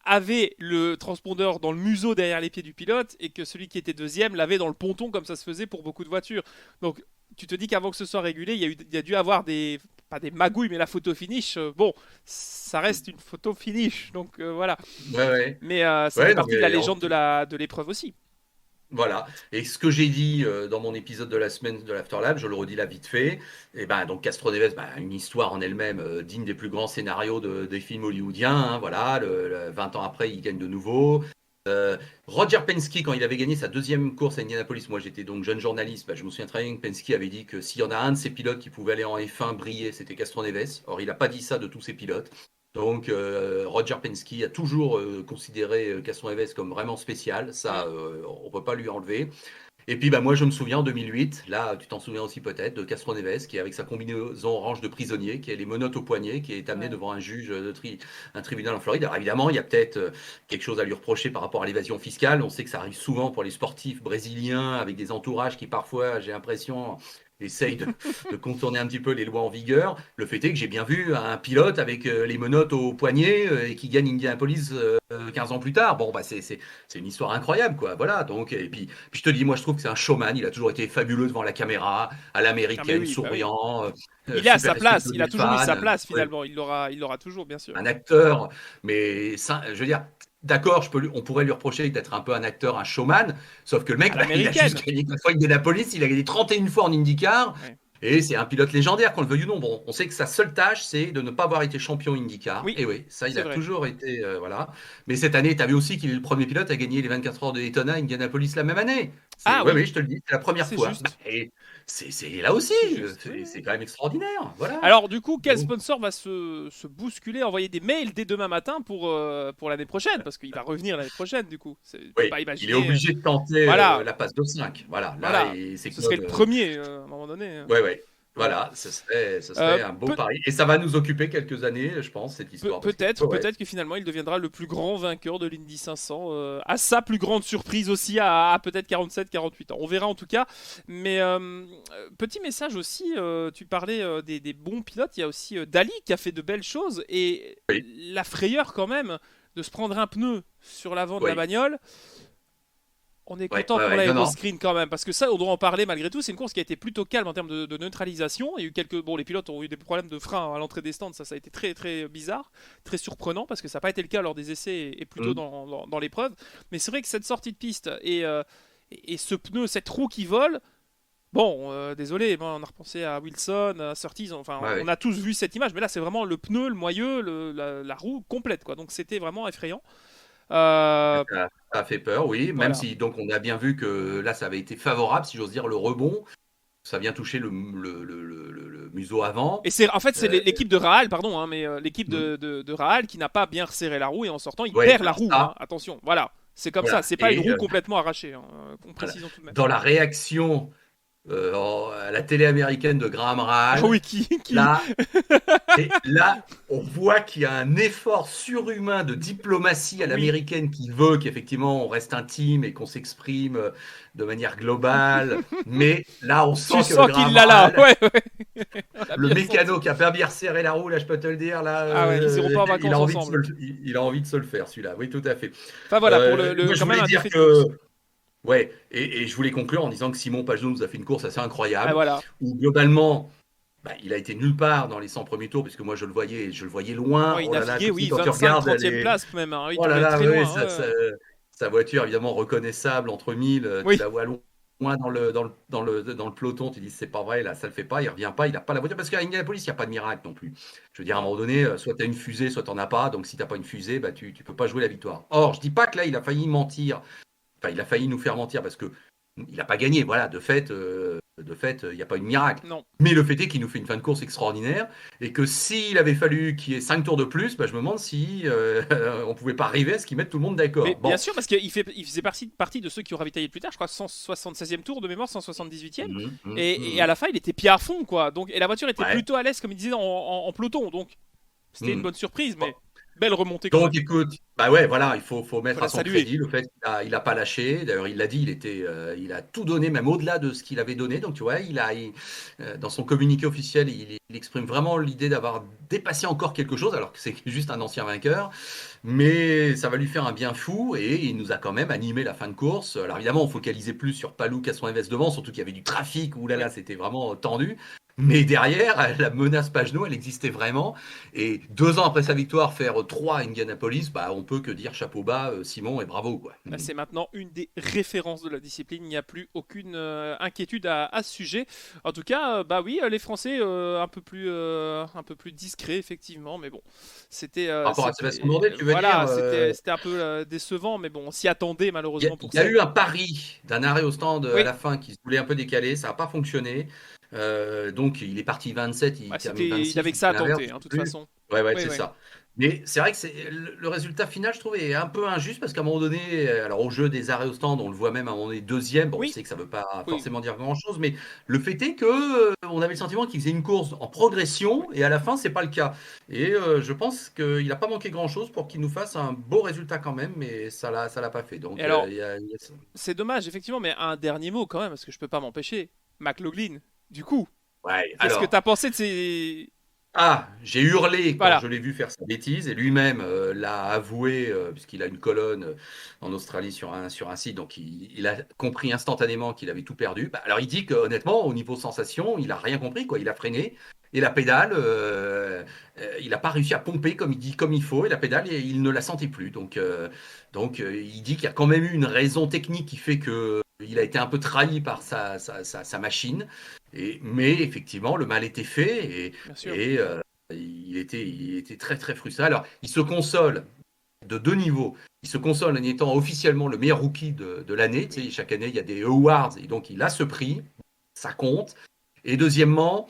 avait le transpondeur dans le museau derrière les pieds du pilote et que celui qui était deuxième l'avait dans le ponton comme ça se faisait pour beaucoup de voitures. Donc tu te dis qu'avant que ce soit régulé, il y a dû avoir des pas des magouilles mais la photo finish. Bon, ça reste une photo finish donc voilà. Ouais, ouais. Mais ça fait Ouais, non, partie de la mais légende de l'épreuve aussi. voilà. Et ce que j'ai dit dans mon épisode de la semaine de l'Afterlab, je le redis là vite fait. Et ben donc Castro Neves, ben, une histoire en elle-même digne des plus grands scénarios des films hollywoodiens. Hein, voilà, 20 ans après, il gagne de nouveau. Roger Penske, quand il avait gagné sa deuxième course à Indianapolis, moi j'étais donc jeune journaliste, je me souviens très bien que Penske avait dit que s'il y en a un de ses pilotes qui pouvait aller en F1 briller, c'était Castroneves. Or, il n'a pas dit ça de tous ses pilotes. Donc, Roger Penske a toujours considéré Castroneves comme vraiment spécial. Ça, on ne peut pas lui enlever. Et puis, moi, je me souviens en 2008, là, tu t'en souviens aussi peut-être, de Castroneves, qui est avec sa combinaison orange de prisonnier, qui a les menottes au poignet, qui est amené devant un juge un tribunal en Floride. Alors, évidemment, il y a peut-être quelque chose à lui reprocher par rapport à l'évasion fiscale. On sait que ça arrive souvent pour les sportifs brésiliens, avec des entourages qui, parfois, j'ai l'impression, essayent de contourner un petit peu les lois en vigueur. Le fait est que j'ai bien vu un pilote avec les menottes au poignet et qui gagne Indianapolis 15 ans plus tard. Bon, c'est une histoire incroyable, quoi. Voilà. Donc, et puis je te dis, moi, je trouve que c'est un showman. Il a toujours été fabuleux devant la caméra, à l'américaine, souriant. Il est à sa place. respectueux Il a des toujours eu fans. sa place, Ouais, finalement. Il l'aura toujours, bien sûr. un acteur, mais ça, je veux dire, d'accord, on pourrait lui reprocher d'être un peu un acteur, un showman, sauf que le mec, À il a l'américaine. juste gagné 4 fois Indianapolis, il a gagné 31 fois en IndyCar, Ouais. et c'est un pilote légendaire, qu'on le veuille ou non. Bon, on sait que sa seule tâche, c'est de ne pas avoir été champion IndyCar. Oui, Et oui, ça, il c'est a vrai. toujours été, voilà. Mais cette année, tu as vu aussi qu'il est le premier pilote à gagner les 24 heures de Daytona à Indianapolis la même année. Ah Oui, oui, oui, je te le dis, c'est la première c'est fois. juste. Et c'est là aussi, C'est juste. c'est quand même extraordinaire, voilà. Alors du coup, quel Donc, sponsor va se bousculer, envoyer des mails dès demain matin pour l'année prochaine? Parce qu'il va revenir l'année prochaine, du coup. On peut oui, pas il est imaginer. obligé de tenter Voilà, la passe de 5. Voilà, là, voilà. c'est Ce serait le comme. premier à un moment donné. Ouais, ouais. Voilà. Voilà, ce Euh, serait un beau peut- pari. Et ça va nous occuper quelques années, je pense, cette histoire. Parce que, ouais. peut-être que finalement il deviendra le plus grand vainqueur de l'Indy 500, à sa plus grande surprise aussi, à peut-être 47-48 ans. On verra en tout cas. Mais petit message aussi, tu parlais des bons pilotes, il y a aussi Dali qui a fait de belles choses et Oui, la frayeur quand même de se prendre un pneu sur l'avant de la oui, bagnole. On est ouais, content ouais, pour ouais. Non, non. l'aéroscreen quand même, parce que ça, on doit en parler malgré tout. C'est une course qui a été plutôt calme en termes de neutralisation. Il y a eu quelques, bon, les pilotes ont eu des problèmes de frein à l'entrée des stands, ça a été très très bizarre, très surprenant parce que ça n'a pas été le cas lors des essais et plutôt Hum, dans l'épreuve. Mais c'est vrai que cette sortie de piste et ce pneu, cette roue qui vole. Bon, désolé, on a repensé à Wilson, à Surtees, enfin, ouais, on ouais. a tous vu cette image, mais là c'est vraiment le pneu, le moyeu, la roue complète, quoi. Donc c'était vraiment effrayant. Euh, Ça a fait peur, oui. Même voilà. si, donc, on a bien vu que là, ça avait été favorable, si j'ose dire, le rebond. Ça vient toucher le museau avant. Et c'est en fait c'est Euh, l'équipe de Rahal, pardon, hein, mais l'équipe hum, de Rahal qui n'a pas bien resserré la roue et en sortant il ouais, perd la alors roue. ça, Hein, attention, voilà, c'est comme ça, voilà. c'est pas une Et roue complètement arrachée. Hein, voilà. précisons tout de même. Dans la réaction à la télé américaine de Graham Ah Rahal, oui, qui là, et là, on voit qu'il y a un effort surhumain de diplomatie à oui, l'américaine qui veut qu'effectivement on reste intime et qu'on s'exprime de manière globale. Mais là, on tu sent que le sens qu'il Graham l'a là, Rahal, ouais, ouais. On a le bien senti. mécano qui a pas bien resserré la roue, là, je peux te le dire, là, Ah ouais, ils iront pas en il a vacances envie de ensemble. il a envie de se le faire, celui-là. Oui, tout à fait. Enfin voilà pour Moi, je quand même voulais un dire défait de que course. ouais, et je voulais conclure en disant que Simon Pagenaud nous a fait une course assez Ah incroyable, voilà. où globalement, il a été nulle part dans les 100 premiers tours, puisque moi je le voyais loin. Ouais, il Oh là là, naviguait, tu sais, oui, quand tu 25, regardes 30e les. place même. Hein. Oui, il Oh là devait être là, très oui, loin. Ouais, ouais. sa voiture évidemment reconnaissable entre mille, tu Oui, la vois loin dans le peloton, tu dis c'est pas vrai, là ça le fait pas, il revient pas, il n'a pas la voiture, parce qu'à Indianapolis, il n'y a pas de miracle non plus. Je veux dire, à un non. moment donné, soit tu as une fusée, soit tu n'en as pas, donc si tu n'as pas une fusée, tu peux pas jouer la victoire. Or, je dis pas que là, il a failli mentir. Enfin, il a failli nous faire mentir parce que il n'a pas gagné. Voilà, il n'y a pas eu de miracle. Non. Mais le fait est qu'il nous fait une fin de course extraordinaire et que s'il avait fallu qu'il y ait 5 tours de plus, je me demande si on pouvait pas arriver à ce qu'il mette tout le monde Mais d'accord. bien Bon. sûr, parce il faisait partie de ceux qui ont ravitaillé plus tard, je crois 176e tour de mémoire, 178e. Et à la fin, il était pied à fond, quoi. Donc, et la voiture était Ouais. plutôt à l'aise, comme il disait, en peloton. Donc, c'était une Mm. bonne surprise, Bon. mais belle remontée quand Donc, même. écoute, ouais, voilà, il faut Faut mettre à la son saluer. crédit le fait qu'il a pas lâché. D'ailleurs, il l'a dit, il a tout donné, même au-delà de ce qu'il avait donné. Donc, tu vois, dans son communiqué officiel, il exprime vraiment l'idée d'avoir dépassé encore quelque chose, alors que c'est juste un ancien vainqueur. Mais ça va lui faire un bien fou et il nous a quand même animé la fin de course. Alors, évidemment, on focalisait plus sur Palou qu'à son invest devant, surtout qu'il y avait du trafic. Ouh là Oui. là, c'était vraiment tendu. Mais derrière, la menace Pagenaud, elle existait vraiment. Et 2 ans après sa victoire, faire 3 à Indianapolis, bah, on peut que dire chapeau bas, Simon, et bravo, quoi. Bah, c'est maintenant une des références de la discipline. Il n'y a plus aucune inquiétude à ce sujet. En tout cas, bah oui, les Français un peu plus discrets effectivement, mais bon, Par rapport à Sébastien Bourdet, tu veux dire voilà, c'était un peu décevant, mais bon, on s'y attendait malheureusement il pour y a ça. eu un pari d'un arrêt au stand à Oui, la fin qui se voulait un peu décaler, ça n'a pas fonctionné. Donc il est parti 27, il bah, termine il 26 avait ou que ça à c'est l'inverse, tenter, je hein, sais de toute plus. façon. Ouais, Oui, c'est oui, ça. Mais c'est vrai que le résultat final, je trouvais, est un peu injuste parce qu'à un moment donné, alors au jeu des arrêts au stand, on le voit même à un moment donné deuxième. Bon, on oui, sait que ça ne veut pas oui. forcément dire grand-chose, mais le fait est que on avait le sentiment qu'il faisait une course en progression et à la fin, c'est pas le cas. Et je pense qu'il n'a pas manqué grand-chose pour qu'il nous fasse un beau résultat quand même, mais ça l'a pas fait. Et Donc alors, il y a ça. c'est dommage effectivement, mais un dernier mot quand même, parce que je peux pas m'empêcher. McLaughlin, du coup, Ouais, qu'est-ce que alors. t'as pensé de ces... Ah, j'ai hurlé quand Voilà, je l'ai vu faire sa bêtise et lui-même l'a avoué puisqu'il a une colonne en Australie sur un site, donc il a compris instantanément qu'il avait tout perdu. Bah, alors il dit que honnêtement, au niveau sensation, il a rien compris quoi. Il a freiné et la pédale, il n'a pas réussi à pomper comme il dit comme il faut et la pédale, il ne la sentait plus. Il dit qu'il y a quand même eu une raison technique qui fait que il a été un peu trahi par sa machine. Mais effectivement, le mal était fait bien sûr. et il était très très frustré. Alors, il se console de 2 niveaux. Il se console en étant officiellement le meilleur rookie de l'année. Tu sais, Oui, chaque année, il y a des awards et donc il a ce prix, ça compte. Et deuxièmement,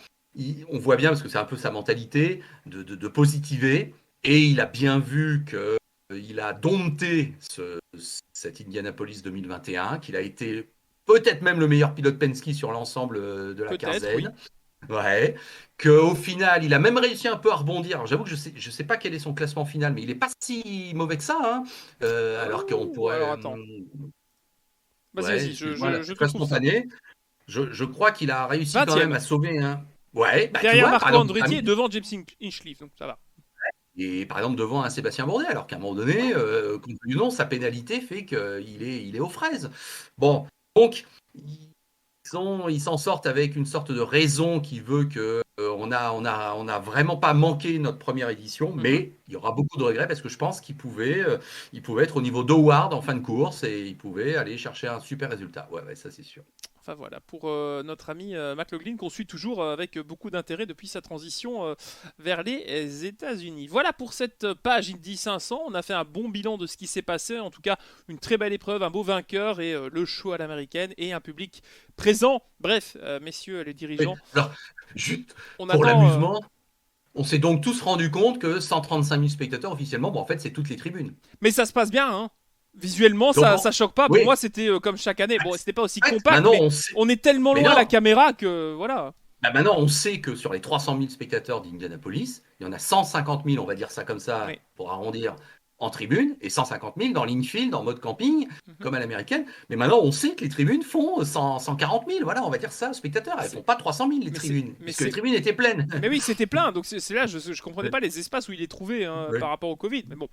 on voit bien, parce que c'est un peu sa mentalité, de positiver. Et il a bien vu qu'il a dompté cet Indianapolis 2021, qu'il a été peut-être même le meilleur pilote Penske sur l'ensemble de la peut-être, oui. quinzaine. Ouais, qu'au final, il a même réussi un peu à rebondir. Alors, j'avoue que je sais pas quel est son classement final, mais il est pas si mauvais que ça, hein. Alors qu'on Oh, alors pourrait. attends. Vas-y, Ouais, vas-y, excuse-moi, là, je c'est te pas trouve ça. spontané. Je crois qu'il a réussi quand même 20e. à sauver un. Ouais, bah tu Derrière vois, par Marco exemple, Andretti et devant James Hinchcliffe, donc ça va. et par exemple devant un Sébastien Bourdet, alors qu'à un moment donné, Oui. compte tenu du nom, sa pénalité fait qu'il est aux fraises. Bon, donc ils s'en sortent avec une sorte de raison qui veut que on a vraiment pas manqué notre première édition, Mhm. mais il y aura beaucoup de regrets parce que je pense il pouvait être au niveau d'Howard en fin de course et il pouvait aller chercher un super résultat. Ouais, ça c'est sûr. Enfin voilà, pour notre ami McLaughlin, qu'on suit toujours avec beaucoup d'intérêt depuis sa transition vers les États-Unis. Voilà pour cette page Indy 500. On a fait un bon bilan de ce qui s'est passé. En tout cas, une très belle épreuve, un beau vainqueur et le show à l'américaine et un public présent. Bref, messieurs les Oui. dirigeants, Alors, juste on pour attend. l'amusement, on s'est donc tous rendu compte que 135 000 spectateurs officiellement, bon, en fait, c'est toutes les tribunes. Mais ça se passe bien, hein. Visuellement, Donc, ça choque pas. Pour oui, moi, c'était comme chaque année. Bon, c'était pas aussi en fait, compact, maintenant mais on sait. on est tellement Mais loin à la non, caméra que voilà. bah maintenant, on sait que sur les 300 000 spectateurs d'Indianapolis, il y en a 150 000, on va dire ça comme ça, Oui. pour arrondir, en tribune, et 150 000 dans l'infield, en mode camping, Mhm. comme à l'américaine. Mais maintenant, on sait que les tribunes font 140 000, voilà, on va dire ça, spectateurs. Elles C'est- font pas 300 000, les Mais c'est, tribunes, mais puisque les c'est, tribunes étaient pleines. mais oui, c'était plein. Donc c'est là, je comprenais pas les espaces où il est trouvé hein, par rapport au Covid. Mais bon,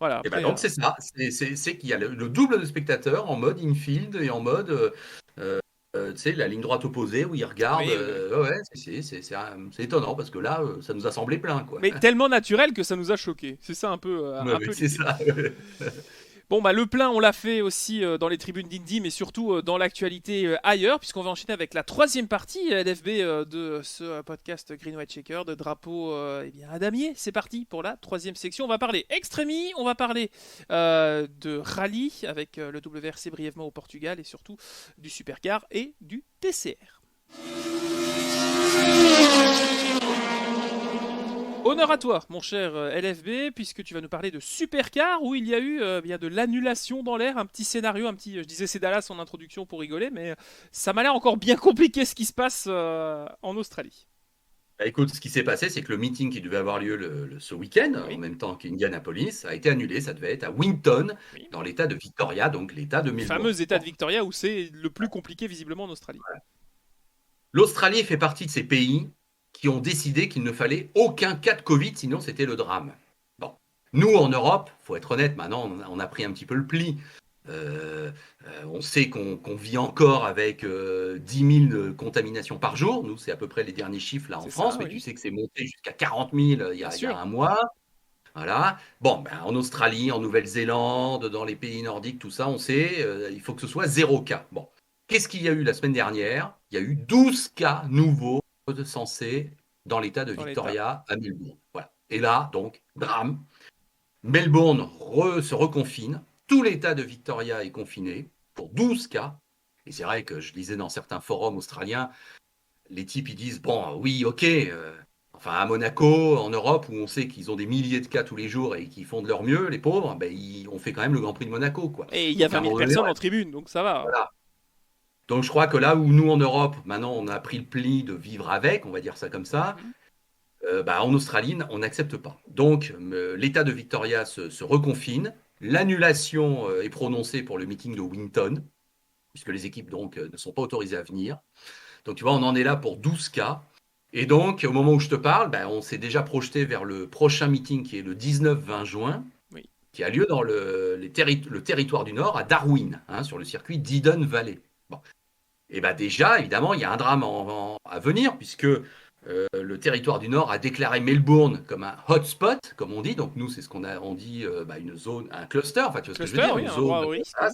voilà. Et ben Après, donc, c'est ça, c'est qu'il y a le double de spectateurs en mode infield et en mode, tu sais, la ligne droite opposée où ils regardent. oui, oui, oui. Ouais, c'est étonnant parce que là, ça nous a semblé plein, quoi. Mais tellement naturel que ça nous a choqué. C'est ça Ouais, un ouais, peu c'est l'idée. ça. Bon, bah, le plein, on l'a fait aussi dans les tribunes d'Indy, mais surtout dans l'actualité ailleurs, puisqu'on va enchaîner avec la troisième partie LFB de ce podcast Green White Shaker, de drapeau eh bien, à damier. C'est parti pour la troisième section. On va parler Extremi, on va parler de rallye avec le WRC brièvement au Portugal et surtout du Supercar et du TCR. Honneur à toi, mon cher LFB, puisque tu vas nous parler de Supercar, où il y a eu bien de l'annulation dans l'air, un petit scénario, je disais c'est Dallas en introduction pour rigoler, mais ça m'a l'air encore bien compliqué ce qui se passe en Australie. Bah, écoute, ce qui s'est passé, c'est que le meeting qui devait avoir lieu ce week-end, en Oui, même temps qu'Indianapolis, a été annulé. Ça devait être à Winton, oui. dans l'état de Victoria, donc l'état de Le Melbourne. fameux état de Bon. Victoria où c'est le plus compliqué visiblement en Australie. L'Australie fait partie de ces pays qui ont décidé qu'il ne fallait aucun cas de Covid, sinon c'était le drame. Bon. Nous, en Europe, faut être honnête, maintenant, on a pris un petit peu le pli. On sait qu'on vit encore avec 10 000 contaminations par jour. Nous, c'est à peu près les derniers chiffres là en C'est France, ça, mais tu oui. sais que c'est monté jusqu'à 40 000 Bien il y a sûr. un mois. Voilà. Bon, ben, en Australie, en Nouvelle-Zélande, dans les pays nordiques, tout ça, on sait, il faut que ce soit 0 cas. Bon. Qu'est-ce qu'il y a eu la semaine dernière? Il y a eu 12 cas nouveaux recensés dans l'état de Dans l'état. Victoria à Melbourne. Voilà. Et là, donc, drame. Melbourne se reconfine. Tout l'état de Victoria est confiné pour 12 cas. Et c'est vrai que je lisais dans certains forums australiens, les types ils disent bon, oui, ok, enfin à Monaco, en Europe, où on sait qu'ils ont des milliers de cas tous les jours et qu'ils font de leur mieux, les pauvres, ben, on fait quand même le Grand Prix de Monaco, quoi. Et il y a Donc à 20 un 000 moment donné, personnes en tribune, donc ça va. voilà. Donc je crois que là où nous en Europe, maintenant on a pris le pli de vivre avec, on va dire ça comme ça, Mhm. bah, en Australie, on n'accepte pas. Donc, l'État de Victoria se reconfine. L'annulation est prononcée pour le meeting de Winton, puisque les équipes donc, ne sont pas autorisées à venir. Donc, tu vois, on en est là pour 12 cas. Et donc, au moment où je te parle, bah, on s'est déjà projeté vers le prochain meeting qui est le 19-20 juin, Oui. qui a lieu dans le territoire du Nord, à Darwin, hein, sur le circuit d'Eden Valley. Bon. Et bien déjà, évidemment, il y a un drame à venir, puisque le territoire du Nord a déclaré Melbourne comme un hotspot, comme on dit. Donc nous, c'est ce on dit une zone, un cluster, enfin tu vois ce que je veux Cluster, dire, oui, une un zone. endroit au risque, oui.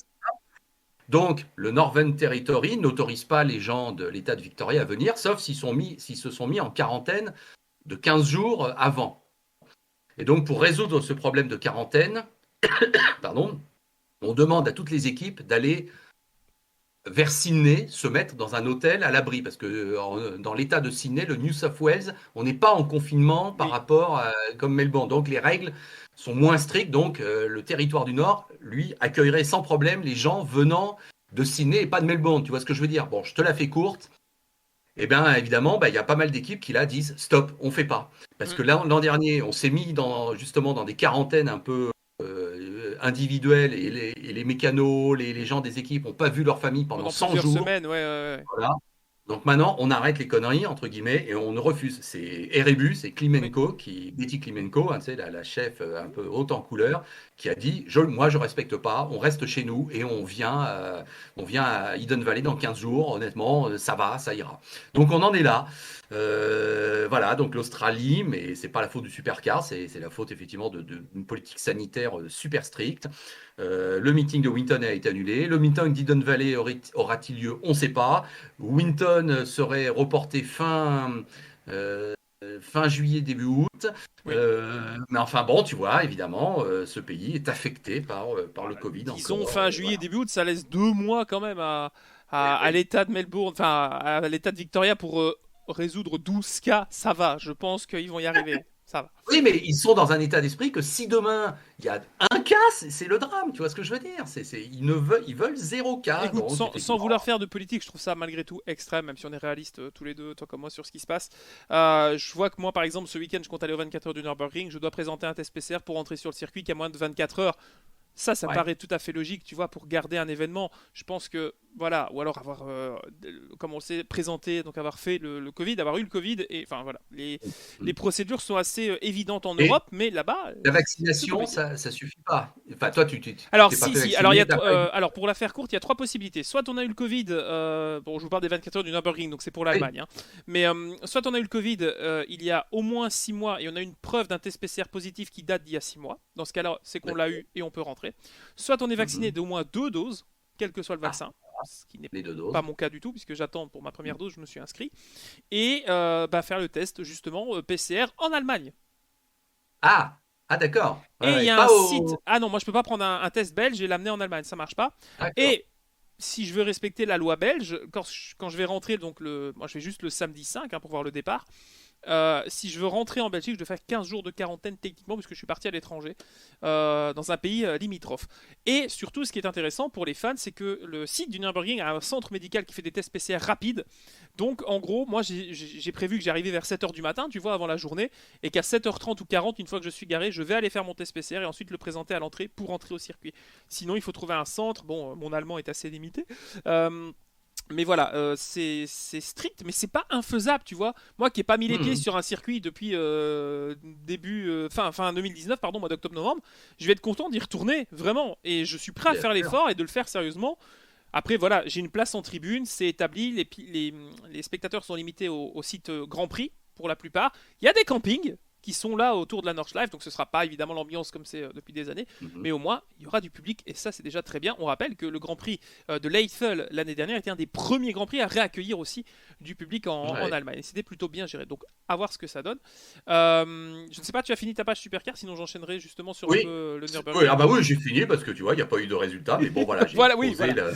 Donc le Northern Territory n'autorise pas les gens de l'État de Victoria à venir, sauf s'ils se sont mis en quarantaine de 15 jours avant. Et donc pour résoudre ce problème de quarantaine, pardon, on demande à toutes les équipes d'aller vers Sydney, se mettre dans un hôtel à l'abri, parce que dans l'état de Sydney, le New South Wales, on n'est pas en confinement par Oui. rapport à comme Melbourne. Donc les règles sont moins strictes. Donc le territoire du Nord, lui, accueillerait sans problème les gens venant de Sydney et pas de Melbourne. Tu vois ce que je veux dire? Bon, je te la fais courte. Eh bien, évidemment, il y a pas mal d'équipes qui là disent stop, on fait pas. Parce Mm. que l'an dernier, on s'est mis justement dans des quarantaines un peu individuelles et les mécanos, les gens des équipes n'ont pas vu leur famille pendant Pendant 100 plusieurs jours. semaines, ouais, ouais, ouais. Voilà. Donc maintenant, on arrête les conneries, entre guillemets, et on ne refuse. C'est Erebus, c'est Oui. Klimenko, Betty Klimenko, hein, tu sais, la chef un peu haute en couleur, qui a dit, moi je respecte pas, on reste chez nous et on vient à Eden Valley dans 15 jours, honnêtement, ça va, ça ira. Donc on en est là. Voilà, donc l'Australie, mais c'est pas la faute du supercar, c'est la faute effectivement d'une politique sanitaire super stricte. Le meeting de Winton a été annulé. Le meeting d'Eden Valley aura-t-il lieu? On ne sait pas. Winton serait reporté fin juillet, début août. Oui. Mais enfin bon, tu vois, évidemment, ce pays est affecté par le Covid Disons encore. fin juillet, Voilà. début août, ça laisse 2 mois quand même à Oui. l'état de Melbourne, enfin à l'état de Victoria pour résoudre 12 cas. Ça va, je pense qu'ils vont y arriver. Ça va. Oui, mais ils sont dans un état d'esprit que si demain il y a un cas, c'est le drame. Tu vois ce que je veux dire? Ils veulent 0 cas. Écoute, Donc, sans effectivement, vouloir faire de politique, je trouve ça malgré tout extrême, même si on est réaliste tous les deux, toi comme moi, sur ce qui se passe. Je vois que moi, par exemple, ce week-end, je compte aller aux 24 heures du Nürburgring, je dois présenter un test PCR pour entrer sur le circuit qui a moins de 24 heures. Ça me ouais. paraît tout à fait logique, tu vois, pour garder un événement. Je pense que, voilà, ou alors avoir, comme on le sait, présenté, donc avoir fait le Covid, avoir eu le Covid, et enfin voilà, les procédures sont assez évidentes en Et Europe, mais là-bas, la c'est plus vaccination, compliqué. ça suffit pas. Enfin, toi, tu Alors, t'es pas si, fait si. Alors, vacciner, t'as pas eu. alors, pour la faire courte, il y a trois possibilités. Soit on a eu le Covid, bon, je vous parle des 24 heures du Nürburgring, donc c'est pour Oui. l'Allemagne, hein. Mais soit on a eu le Covid il y a au moins 6 mois et on a une preuve d'un test PCR positif qui date d'il y a 6 mois. Dans ce cas-là, c'est qu'on l'a eu et on peut rentrer. Soit on est vacciné Mhm. d'au moins 2 doses, quel que soit le Ah, vaccin, ce qui n'est les 2 doses. pas mon cas du tout, puisque j'attends pour ma première dose, je me suis inscrit. Et faire le test, justement, PCR en Allemagne. Ah, ah d'accord. Ouais, Et il y ouais. a un Pas site. au. Ah non, moi je peux pas prendre un test belge et l'amener en Allemagne, ça marche pas. D'accord. Et si je veux respecter la loi belge, quand je vais rentrer, donc moi je fais juste le samedi 5 pour voir le départ. Si je veux rentrer en Belgique, je dois faire 15 jours de quarantaine techniquement, puisque je suis parti à l'étranger, dans un pays limitrophe. Et surtout, ce qui est intéressant pour les fans, c'est que le site du Nürburgring a un centre médical qui fait des tests PCR rapides. Donc, en gros, moi, j'ai prévu que j'arrivais vers 7h du matin, tu vois, avant la journée, et qu'à 7h30 ou 40, une fois que je suis garé, je vais aller faire mon test PCR et ensuite le présenter à l'entrée pour entrer au circuit. Sinon, il faut trouver un centre. Bon, mon allemand est assez limité. Euh, Mais voilà, c'est strict, mais c'est pas infaisable, tu vois. Moi qui n'ai pas mis les pieds Mhm. sur un circuit depuis fin 2019, pardon, mois d'octobre-novembre, je vais être content d'y retourner, vraiment. Et je suis prêt à Bien faire sûr. l'effort et de le faire sérieusement. Après, voilà, j'ai une place en tribune, c'est établi, les spectateurs sont limités au site Grand Prix, pour la plupart. Il y a des campings qui sont là autour de la Nordschleife, donc ce sera pas évidemment l'ambiance comme c'est depuis des années, Mhm. mais au moins il y aura du public et ça c'est déjà très bien. On rappelle que le Grand Prix de Leithel l'année dernière était un des premiers Grands Prix à réaccueillir aussi du public en Ouais. Allemagne et c'était plutôt bien géré, donc à voir ce que ça donne. Je ne sais pas, tu as fini ta page Supercar, sinon j'enchaînerai justement sur un Oui. peu le Oui, ah Nürburgring. bah oui, j'ai fini parce que tu vois, il n'y a pas eu de résultat, mais bon voilà, j'ai Voilà, oui, exposé voilà.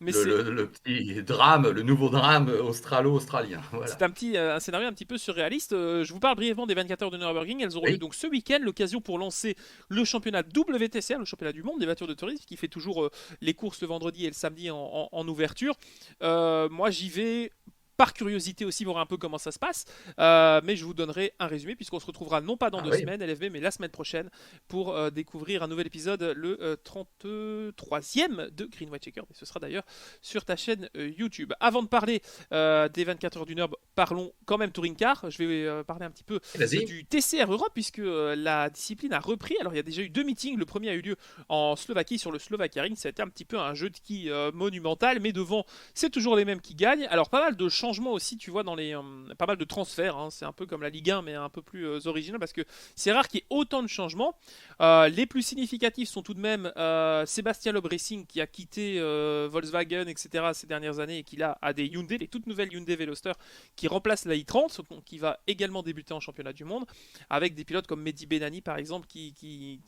Mais le petit drame, le nouveau drame australo-australien. c'est Voilà. un scénario un petit peu surréaliste. Je vous parle brièvement des 24 heures de Nürburgring. Elles auront lieu Oui, donc ce week-end, l'occasion pour lancer le championnat WTCR, le championnat du monde des voitures de tourisme, qui fait toujours les courses le vendredi et le samedi en ouverture. Moi, j'y vais par curiosité aussi voir un peu comment ça se passe, mais je vous donnerai un résumé puisqu'on se retrouvera non pas dans ah deux oui, semaines LFB mais la semaine prochaine pour découvrir un nouvel épisode, le 33e de Green White Checker, et ce sera d'ailleurs sur ta chaîne YouTube. Avant de parler des 24 heures du Nurb, parlons quand même Touring Car. Je vais parler un petit peu vas-y. du TCR Europe puisque la discipline a repris. Alors il y a déjà eu deux meetings. Le premier a eu lieu en Slovaquie sur le Slovakia Ring. Ça a été un petit peu un jeu de ski monumental, mais devant c'est toujours les mêmes qui gagnent. Alors pas mal de changements aussi, tu vois, dans les pas mal de transferts. Hein. C'est un peu comme la Ligue 1, mais un peu plus original parce que c'est rare qu'il y ait autant de changements. Les plus significatifs sont tout de même Sébastien Loeb Racing qui a quitté Volkswagen, etc. ces dernières années et qui là a des Hyundai, les toutes nouvelles Hyundai Veloster qui remplacent la i30, donc qui va également débuter en championnat du monde, avec des pilotes comme Mehdi Benani par exemple qui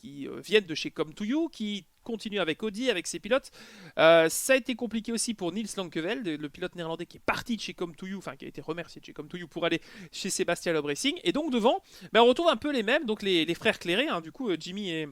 viennent de chez Come2You, qui continue avec Audi, avec ses pilotes. Ça a été compliqué aussi pour Niels Lankevel, le pilote néerlandais qui est parti de chez Come2You, enfin qui a été remercié de chez Come2You pour aller chez Sébastien Loeb Racing. Et donc devant, on retrouve un peu les mêmes, donc les frères Clairé, hein, du coup Jimmy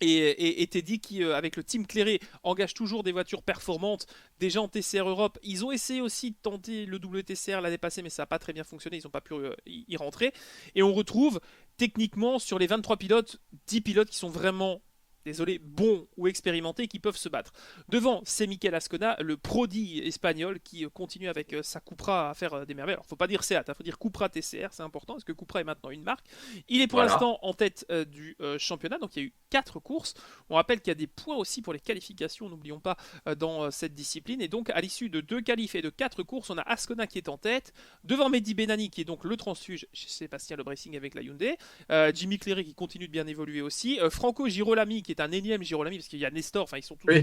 et Teddy qui, avec le team Clairé, engage toujours des voitures performantes, déjà en TCR Europe. Ils ont essayé aussi de tenter le WTCR l'année passée, mais ça n'a pas très bien fonctionné, ils n'ont pas pu y rentrer. Et on retrouve techniquement sur les 23 pilotes, 10 pilotes qui sont vraiment, désolé, bons ou expérimentés qui peuvent se battre. Devant, c'est Mikel Ascona, le prodi espagnol qui continue avec sa Cupra à faire des merveilles. Alors, faut pas dire Seat, il faut dire Cupra TCR, c'est important parce que Cupra est maintenant une marque. Il est pour Voilà. l'instant en tête du championnat, donc il y a eu 4 courses. On rappelle qu'il y a des points aussi pour les qualifications, n'oublions pas, dans cette discipline. Et donc, à l'issue de 2 qualifs et de 4 courses, on a Ascona qui est en tête, devant Mehdi Benani qui est donc le transfuge chez Sébastien Loeb Racing avec la Hyundai, Jimmy Clary qui continue de bien évoluer aussi, Franco Girolami qui est un énième Girolami parce qu'il y a Nestor, enfin ils sont tous Oui.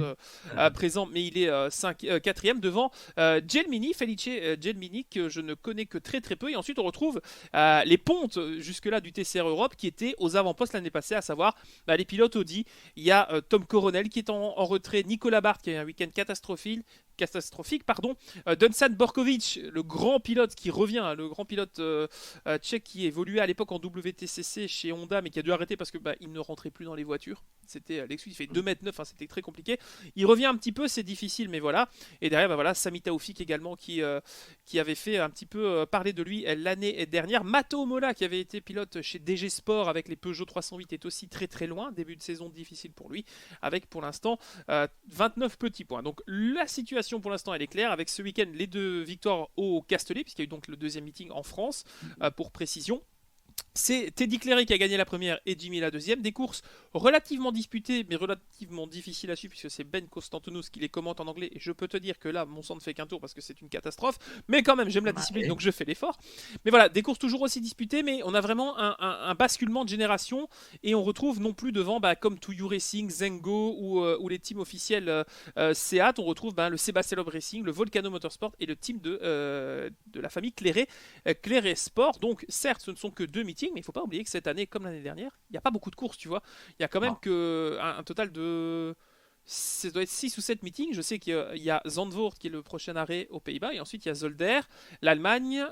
présents, mais il est 4ème devant Gelmini, Felice Gelmini que je ne connais que très très peu. Et ensuite on retrouve les pontes jusque-là du TCR Europe qui étaient aux avant-postes l'année passée, à savoir les pilotes Audi. Il y a Tom Coronel qui est en retrait, Nicolas Barth qui a eu un week-end catastrophique, pardon. Dusan Borkovic, le grand pilote qui revient, hein, le grand pilote tchèque qui évoluait à l'époque en WTCC chez Honda, mais qui a dû arrêter parce que il ne rentrait plus dans les voitures. C'était l'excuse, il fait 2,9 m, hein, c'était très compliqué. Il revient un petit peu, c'est difficile, mais voilà. Et derrière, voilà, Sami Taoufik également qui avait fait un petit peu parler de lui l'année dernière. Matteo Mola qui avait été pilote chez DG Sport avec les Peugeot 308 est aussi très très loin. Début de saison difficile pour lui, avec pour l'instant 29 petits points. Donc la situation pour l'instant elle est claire, avec ce week-end les 2 victoires au Castellet, puisqu'il y a eu donc le deuxième meeting en France, pour précision. C'est Teddy Clary qui a gagné la première et Jimmy la deuxième. Des courses relativement disputées, mais relativement difficiles à suivre, puisque c'est Ben Constantinos qui les commente en anglais. Et je peux te dire que là, mon sang ne fait qu'un tour parce que c'est une catastrophe. Mais quand même, j'aime la discipline, Ouais. donc je fais l'effort. Mais voilà, des courses toujours aussi disputées, mais on a vraiment un basculement de génération. Et on retrouve non plus devant, comme To You Racing, Zengo ou les teams officiels Seat, on retrouve le Sébastien Loeb Racing, le Volcano Motorsport et le team de la famille Clairé Sport. Donc, certes, ce ne sont que 2 meetings, mais il ne faut pas oublier que cette année, comme l'année dernière, il n'y a pas beaucoup de courses, tu vois. Il y a quand même Non. que un total de. Ça doit être 6 ou 7 meetings. Je sais qu'il y a Zandvoort qui est le prochain arrêt aux Pays-Bas, et ensuite il y a Zolder, l'Allemagne,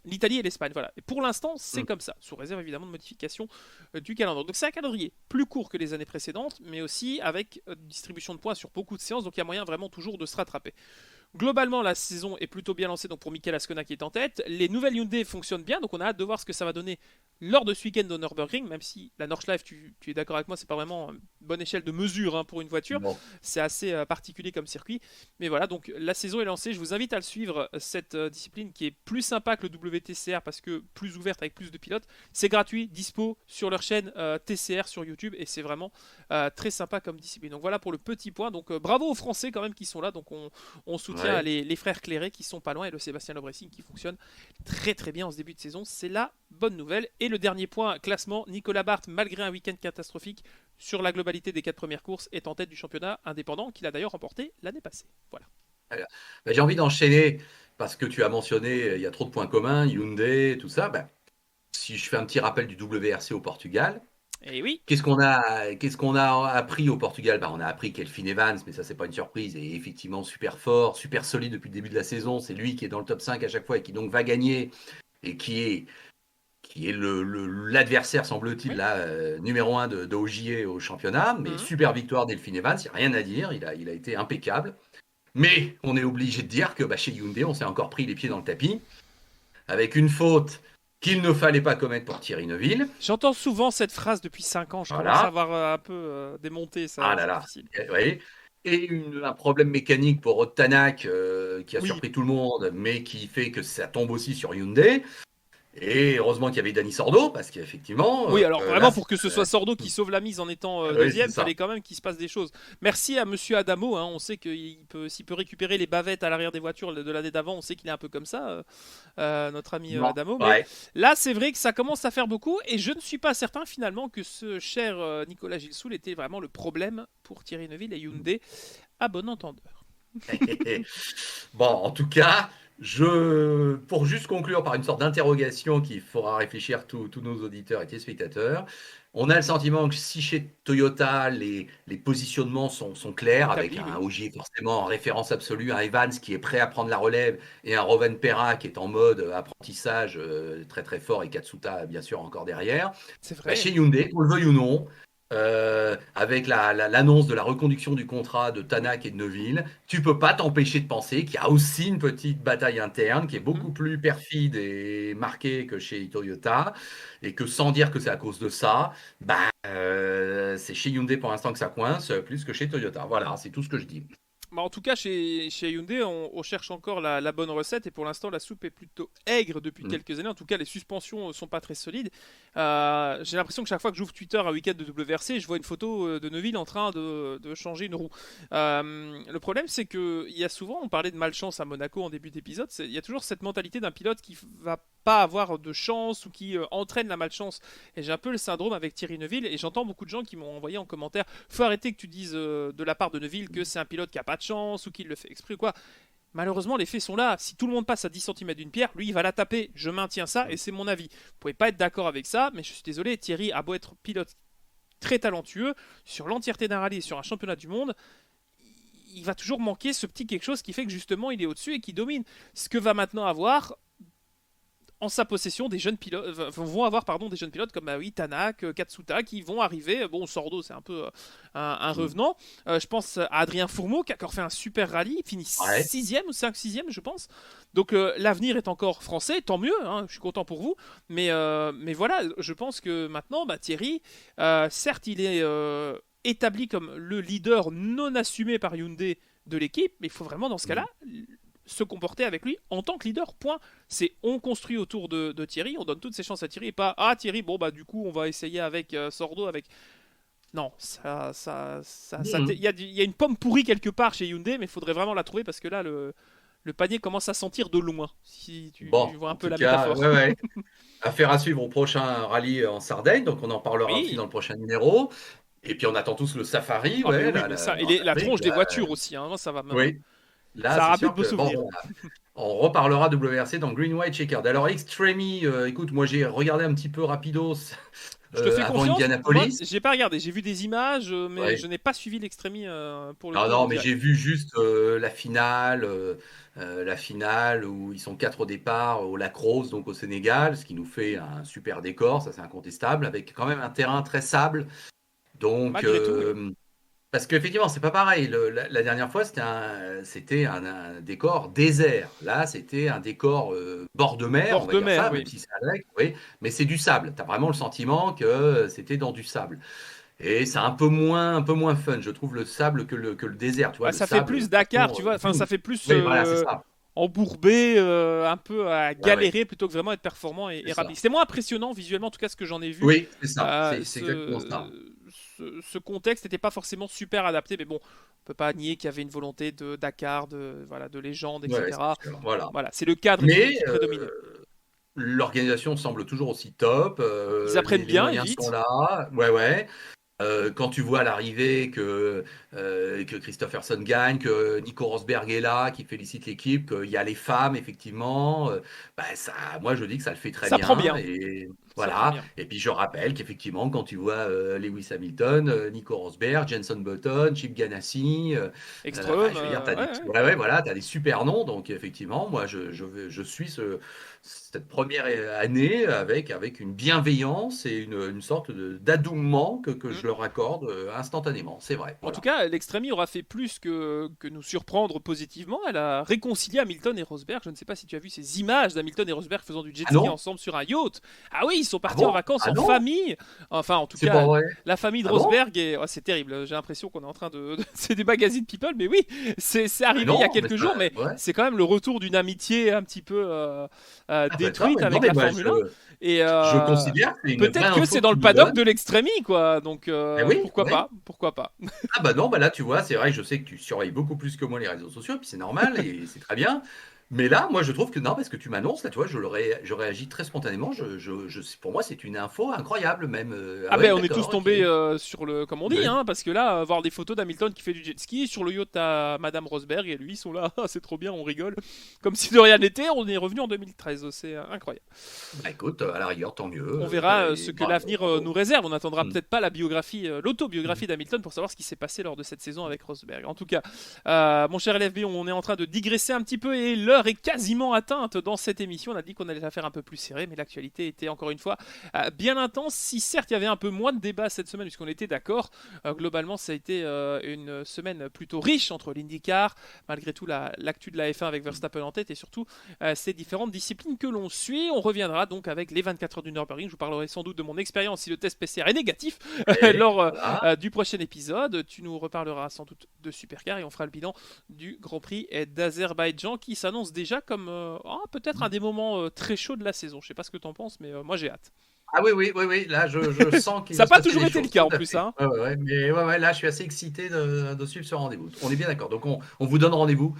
l'Italie et l'Espagne. Voilà. Et pour l'instant, c'est Mm. comme ça, sous réserve évidemment de modification du calendrier. Donc c'est un calendrier plus court que les années précédentes, mais aussi avec distribution de points sur beaucoup de séances, donc il y a moyen vraiment toujours de se rattraper. Globalement, la saison est plutôt bien lancée donc pour Mikel Ascona qui est en tête. Les nouvelles Hyundai fonctionnent bien, donc on a hâte de voir ce que ça va donner lors de ce week-end au Nürburgring, même si la Nordschleife, tu es d'accord avec moi, c'est pas vraiment une bonne échelle de mesure hein, pour une voiture, Bon. c'est assez particulier comme circuit. Mais voilà, donc la saison est lancée, je vous invite à le suivre, cette discipline qui est plus sympa que le WTCR parce que plus ouverte avec plus de pilotes. C'est gratuit, dispo sur leur chaîne TCR sur YouTube et c'est vraiment très sympa comme discipline. Donc voilà pour le petit point. Donc bravo aux Français quand même qui sont là. Donc on soutient Ouais. les frères Clairet qui sont pas loin et le Sébastien Loeb Racing qui fonctionne très très bien en ce début de saison. C'est la bonne nouvelle. Et le dernier point, classement, Nicolas Barth, malgré un week-end catastrophique sur la globalité des 4 premières courses, est en tête du championnat indépendant qu'il a d'ailleurs remporté l'année passée. Voilà. Voilà. Bah, j'ai envie d'enchaîner parce que tu as mentionné, il y a trop de points communs, Hyundai, tout ça. Bah, si je fais un petit rappel du WRC au Portugal, Et oui, qu'est-ce qu'on a appris au Portugal? Bah, on a appris qu'Elfyn Evans, mais ça, c'est pas une surprise, est effectivement super fort, super solide depuis le début de la saison. C'est lui qui est dans le top 5 à chaque fois et qui donc va gagner et qui est l'adversaire, semble-t-il, oui. là, numéro 1 de Ogier au championnat. Mais Mhm. super victoire d'Elfyn Evans, il n'y a rien à dire, il a été impeccable. Mais on est obligé de dire que bah, chez Hyundai, on s'est encore pris les pieds dans le tapis avec une faute qu'il ne fallait pas commettre pour Thierry Neuville. J'entends souvent cette phrase depuis 5 ans. Je commence à Voilà. avoir un peu démonté Ah ça. là C'est là. difficile. Ouais. Et un problème mécanique pour Rod Tanak qui a Oui, surpris tout le monde, mais qui fait que ça tombe aussi sur Hyundai. Et heureusement qu'il y avait Danny Sordo, parce qu'effectivement, oui, alors là, vraiment pour que ce soit Sordo qui sauve la mise en étant oui, c'est deuxième, ça. fallait quand même qu'il se passe des choses. Merci à Monsieur Adamo, hein, on sait s'il peut récupérer les bavettes à l'arrière des voitures de l'année d'avant, on sait qu'il est un peu comme ça, notre ami Non. Adamo. Mais Ouais. là, c'est vrai que ça commence à faire beaucoup et je ne suis pas certain finalement que ce cher Nicolas Gilsoul était vraiment le problème pour Thierry Neuville et Hyundai à bon entendeur. Bon, en tout cas, pour juste conclure par une sorte d'interrogation qui fera réfléchir tous nos auditeurs et téléspectateurs, on a le sentiment que si chez Toyota, les positionnements sont clairs, avec Établi, un oui. Ogier forcément en référence absolue, un Evans qui est prêt à prendre la relève, et un Rovanperä qui est en mode apprentissage très très fort, et Katsuta bien sûr encore derrière. C'est Bah, vrai. chez Hyundai, qu'on le veuille ou non, avec l'annonce de la reconduction du contrat de Tanak et de Neuville, tu peux pas t'empêcher de penser qu'il y a aussi une petite bataille interne qui est Mhm. beaucoup plus perfide et marquée que chez Toyota, et que sans dire que c'est à cause de ça, c'est chez Hyundai pour l'instant que ça coince, plus que chez Toyota. Voilà, c'est tout ce que je dis. Bah, en tout cas, chez Hyundai, on cherche encore la bonne recette et pour l'instant, la soupe est plutôt aigre depuis Mm. quelques années. En tout cas, les suspensions sont pas très solides. J'ai l'impression que chaque fois que j'ouvre Twitter un week-end de WRC, je vois une photo de Neuville en train de changer une roue. Le problème, c'est que il y a souvent, on parlait de malchance à Monaco en début d'épisode, il y a toujours cette mentalité d'un pilote qui va pas avoir de chance ou qui entraîne la malchance. Et j'ai un peu le syndrome avec Thierry Neuville et j'entends beaucoup de gens qui m'ont envoyé en commentaire faut arrêter que tu dises de la part de Neuville que c'est un pilote qui a pas de chance ou qu'il le fait exprès ou quoi. Malheureusement, les faits sont là. Si tout le monde passe à 10 cm d'une pierre, lui, il va la taper. Je maintiens ça et c'est mon avis. Vous pouvez pas être d'accord avec ça, mais je suis désolé. Thierry a beau être pilote très talentueux sur l'entièreté d'un rallye et sur un championnat du monde, il va toujours manquer ce petit quelque chose qui fait que justement il est au-dessus et qui domine. Ce que va maintenant avoir en sa possession des jeunes pilotes, vont avoir pardon des jeunes pilotes comme oui, Tanak, Katsuta qui vont arriver. Bon, Sordo c'est un peu un Mm. revenant. Je pense à Adrien Fourmeau qui a encore fait un super rallye, il finit Ouais. 6ème ou 5 6 je pense. Donc l'avenir est encore français, tant mieux, hein, je suis content pour vous. Mais voilà, je pense que maintenant, Thierry, certes il est établi comme le leader non assumé par Hyundai de l'équipe, mais il faut vraiment dans ce cas-là Mm. se comporter avec lui en tant que leader. Point. C'est on construit autour de Thierry, on donne toutes ses chances à Thierry et pas ah Thierry bon du coup on va essayer avec Sordo avec non Mm. il y a une pomme pourrie quelque part chez Hyundai mais il faudrait vraiment la trouver parce que là le panier commence à sentir de loin si Bon, tu vois un en peu tout la cas, métaphore. ouais, ouais. Affaire à suivre au prochain rallye en Sardaigne, donc on en parlera aussi dans Oui. le prochain numéro. Et puis on attend tous le safari, Ah mais ouais, oui mais ça et en la Afrique, tronche des là. voitures aussi hein, moi, ça va me Oui, là ça a c'est rappelé de sûr beaux que bon, souvenirs. on reparlera WRC dans Green White Checkered. Alors Extremi, écoute, moi j'ai regardé un petit peu rapidos Je te fais avant confiance. Moi, Indianapolis. j'ai pas regardé. J'ai vu des images, mais je Ouais. n'ai pas suivi l'extrémie pour le Non, coup non, en mais direct. j'ai vu juste la finale où ils sont quatre au départ au Lac Rose, donc au Sénégal, ce qui nous fait un super décor, ça c'est incontestable, avec quand même un terrain très sable. Donc, Malgré tout, oui. Parce qu'effectivement, c'est pas pareil. La dernière fois, c'était un décor désert. Là, c'était un décor bord de mer, on Bord va de dire mer, ça, même oui. si c'est un lac, oui, mais c'est du sable. Tu as vraiment le sentiment que c'était dans du sable. Et c'est un peu moins fun, je trouve, le sable que le désert. Tu vois, Ouais, le ça fait sable, de plus toute Dakar, façon, tu vois. Enfin, ça fait plus oui, voilà, c'est ça. embourbé, un peu à Ouais, ouais, galérer plutôt que vraiment être performant et c'est rapide. ça. C'était moins impressionnant visuellement, en tout cas, ce que j'en ai vu. Oui, c'est ça. C'est exactement ça. Ce contexte n'était pas forcément super adapté, mais bon, on peut pas nier qu'il y avait une volonté de Dakar, voilà, de légende, Ouais, etc. c'est sûr. Voilà. Voilà, c'est le cadre Mais qui prédominait. l'organisation semble toujours aussi top. Ils apprennent Les bien et moyens sont vite. là. Ouais, ouais. Quand tu vois à l'arrivée que Christopherson gagne, que Nico Rosberg est là, qui félicite l'équipe, qu'il y a les femmes, effectivement, bah ça, moi je dis que ça le fait très Ça prend bien. bien. Et Ça prend voilà. bien. Et puis je rappelle qu'effectivement, quand tu vois Lewis Hamilton, Nico Rosberg, Jenson Button, Chip Ganassi, enfin, Ekström, je veux dire, ouais, ouais. ouais, ouais, voilà, t'as des super noms. Donc effectivement, moi je suis cette première année avec une bienveillance et une sorte d'adoubement que Mm. je leur accorde instantanément. C'est vrai, En tout voilà. cas, l'Extremi aura fait plus que nous surprendre positivement. Elle a réconcilié Hamilton et Rosberg. Je ne sais pas si tu as vu ces images d'Hamilton et Rosberg faisant du jet Ah ski non? ensemble sur un yacht. Ah oui, ils sont Ah partis en bon? vacances Ah en non? famille. Enfin, en tout C'est pas cas, vrai? la famille de Ah bon? Rosberg. Et oh, c'est terrible. J'ai l'impression qu'on est en train de. C'est des magazines People, mais oui, c'est Ah arrivé il y a non, mais quelques ça, jours. Mais ouais. c'est quand même le retour d'une amitié un petit peu Ah bah ça, détruite ouais. Non avec mais la moi Formule 1. Et je considère que c'est une vraie peut-être que c'est info dans que le tu me paddock donnes. de l'Extremi, quoi. Donc Eh oui, pourquoi oui. pas? Pourquoi pas? Ah bah non, bah là tu vois, c'est vrai que je sais que tu surveilles beaucoup plus que moi les réseaux sociaux, et puis c'est normal et c'est très bien. Mais là, moi je trouve que non, parce que tu m'annonces, là tu vois, je réagis très spontanément. Pour moi, c'est une info incroyable même. Ah Ah ouais, ben on est tous d'accord, ok. tombés sur le comme on dit Ouais. hein, parce que là voir des photos d'Hamilton qui fait du jet ski sur le yacht à Madame Rosberg et lui ils sont là. Ah, c'est trop bien, on rigole comme si de rien n'était. On est revenu en 2013, c'est incroyable. Bah écoute, à la rigueur, tant mieux. On verra ce Et que bravo, l'avenir bravo. nous réserve. On n'attendra Mm. peut-être pas la biographie, Mm. l'autobiographie d'Hamilton pour savoir ce qui s'est passé lors de cette saison avec Rosberg. En tout cas, mon cher LFB, on est en train de digresser un petit peu et l'heure est quasiment atteinte dans cette émission. On a dit qu'on allait la faire un peu plus serrée, mais l'actualité était encore une fois bien intense. Si certes il y avait un peu moins de débats cette semaine, puisqu'on était d'accord, globalement ça a été une semaine plutôt riche entre l'IndyCar, malgré tout l'actu de la F1 avec Verstappen en tête et surtout ces différentes disciplines que l'on suit. On reviendra donc avec les 24 heures du Nürburgring. Je vous parlerai sans doute de mon expérience si le test PCR est négatif Ouais, lors voilà. du prochain épisode. Tu nous reparleras sans doute de Supercar et on fera le bilan du Grand Prix d'Azerbaïdjan qui s'annonce déjà comme peut-être un des moments très chauds de la saison. Je sais pas ce que tu en penses, mais moi j'ai hâte. Ah oui, oui, oui, oui. Là, je sens qu'il Ça va n'a se pas passer toujours des été le choses. cas Tout en à plus, fait. hein. Ouais, ouais, ouais. Mais ouais, ouais, là, je suis assez excité de suivre ce rendez-vous. On est bien d'accord. Donc, on vous donne rendez-vous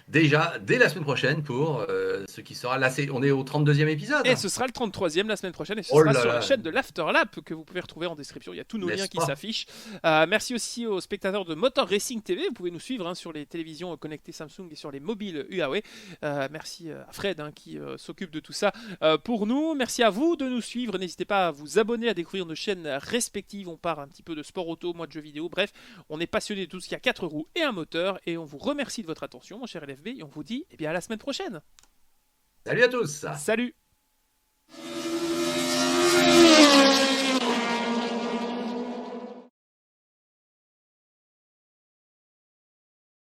déjà dès la semaine prochaine pour ce qui sera. Là, on est au 32e Et épisode. ce sera le 33e la semaine prochaine et ce Oh sera là sur la là, chaîne de l'Afterlap que vous pouvez retrouver en description. Il y a tous nos liens n'est-ce qui pas? s'affichent. Merci aussi aux spectateurs de Motor Racing TV. Vous pouvez nous suivre sur les télévisions connectées Samsung et sur les mobiles Huawei. Merci à Fred qui s'occupe de tout ça pour nous. Merci à vous de nous suivre. N'hésitez pas à vous abonner, à découvrir nos chaînes respectives. On part un petit peu de sport auto, moi de jeux vidéo. Bref, on est passionné de tout ce qui a 4 roues et un moteur. Et on vous remercie de votre attention, mon cher LFB. Et on vous dit à la semaine prochaine. Salut à tous. Salut!